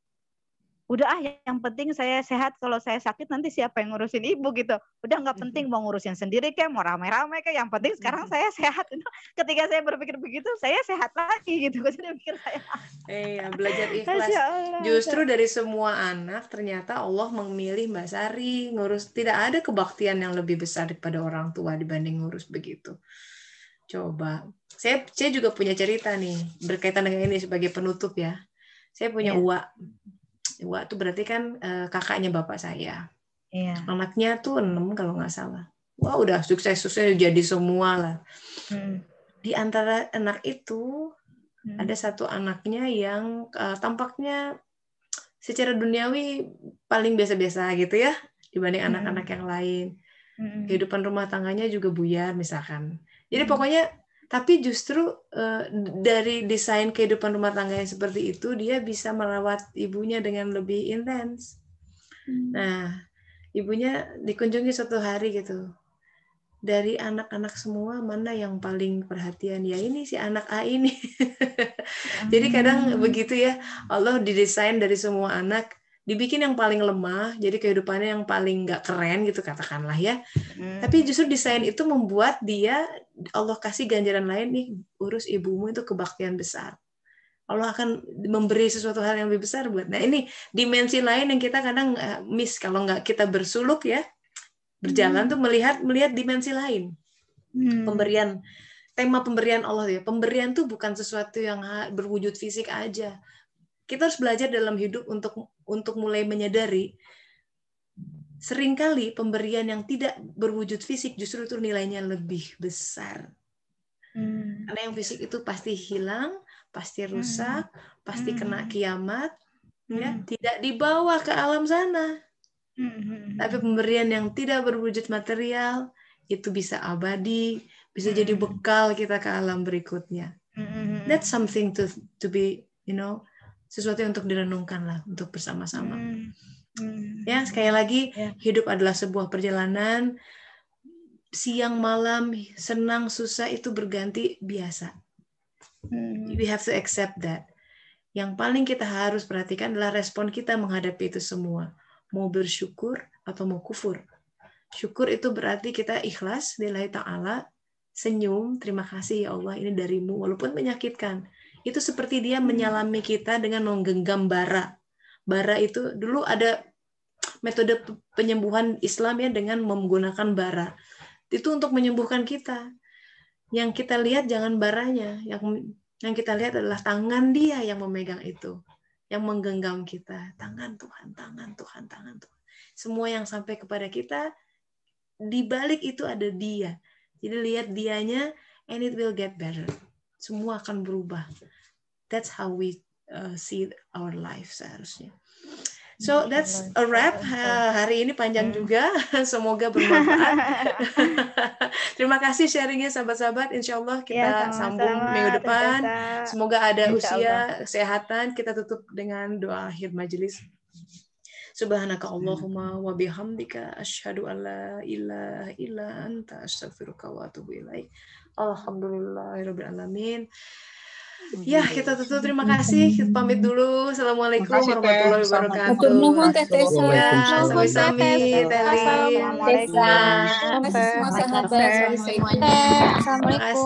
udah yang penting saya sehat, kalau saya sakit nanti siapa yang ngurusin ibu gitu. Udah nggak penting mau ngurusin sendiri kayak mau rame-rame kayak, yang penting sekarang saya sehat. Ketika saya berpikir begitu, saya sehat lagi gitu. Jadi pikir saya. Belajar ikhlas. Justru dari semua anak ternyata Allah memilih Mbak Sari ngurus. Tidak ada kebaktian yang lebih besar daripada orang tua dibanding ngurus begitu. Coba. Saya juga punya cerita nih berkaitan dengan ini sebagai penutup ya. Saya punya Uwa itu berarti kan kakaknya bapak saya. Anaknya tuh 6 kalau nggak salah. Wah udah sukses jadi semua lah. Di antara anak itu ada satu anaknya yang tampaknya secara duniawi paling biasa-biasa gitu ya dibanding anak-anak yang lain. Kehidupan rumah tangganya juga buyar misalkan. Jadi pokoknya tapi justru dari desain kehidupan rumah tangga yang seperti itu, dia bisa merawat ibunya dengan lebih intens. Nah, ibunya dikunjungi suatu hari gitu. Dari anak-anak semua, mana yang paling perhatian? Ya ini si anak A ini. Jadi kadang begitu ya, Allah didesain dari semua anak, dibikin yang paling lemah, jadi kehidupannya yang paling nggak keren gitu katakanlah ya. Tapi justru desain itu membuat dia, Allah kasih ganjaran lain nih, urus ibumu itu kebaktian besar. Allah akan memberi sesuatu hal yang lebih besar buat. Nah ini dimensi lain yang kita kadang miss kalau nggak kita bersuluk ya, berjalan tuh melihat dimensi lain. Pemberian, tema pemberian Allah ya. Pemberian tuh bukan sesuatu yang berwujud fisik aja. Kita harus belajar dalam hidup untuk mulai menyadari seringkali pemberian yang tidak berwujud fisik justru itu nilainya lebih besar. Karena yang fisik itu pasti hilang, pasti rusak, pasti kena kiamat, ya, tidak dibawa ke alam sana. Tapi pemberian yang tidak berwujud material itu bisa abadi, bisa jadi bekal kita ke alam berikutnya. That's something to be, sesuatu yang untuk direnungkan lah, untuk bersama-sama. Ya, sekali lagi, hidup adalah sebuah perjalanan. Siang malam, senang susah itu berganti biasa. We have to accept that. Yang paling kita harus perhatikan adalah respon kita menghadapi itu semua. Mau bersyukur atau mau kufur. Syukur itu berarti kita ikhlas lillahi ta'ala, senyum, terima kasih ya Allah ini darimu walaupun menyakitkan. Itu seperti dia menyalami kita dengan menggenggam bara. Bara itu dulu ada metode penyembuhan Islam ya dengan menggunakan bara. Itu untuk menyembuhkan kita. Yang kita lihat jangan baranya, yang Yang kita lihat adalah tangan Dia yang memegang itu, yang menggenggam kita. Tangan Tuhan, tangan Tuhan, tangan Tuhan. Semua yang sampai kepada kita, di balik itu ada Dia. Jadi lihat Dianya, and it will get better. Semua akan berubah. That's how we see our life seharusnya. So that's a wrap. Hari ini panjang juga. Semoga bermanfaat. Terima kasih sharingnya sahabat-sahabat. Insya Allah kita sambung minggu depan. Semoga ada usia, kesehatan. Kita tutup dengan doa akhir majelis. Subhanaka Allahumma wa bihamdika asyhadu an la ilaha illa anta astaghfiruka wa atubu ilaik. Alhamdulillahirabbil alamin. Ya, kita tutup. Terima kasih. Kita pamit dulu. Assalamualaikum warahmatullahi wabarakatuh. Nuhun Teh Tessa. Sami-sami, Teli. Assalamualaikum. Semua sahabat semuanya. Assalamualaikum.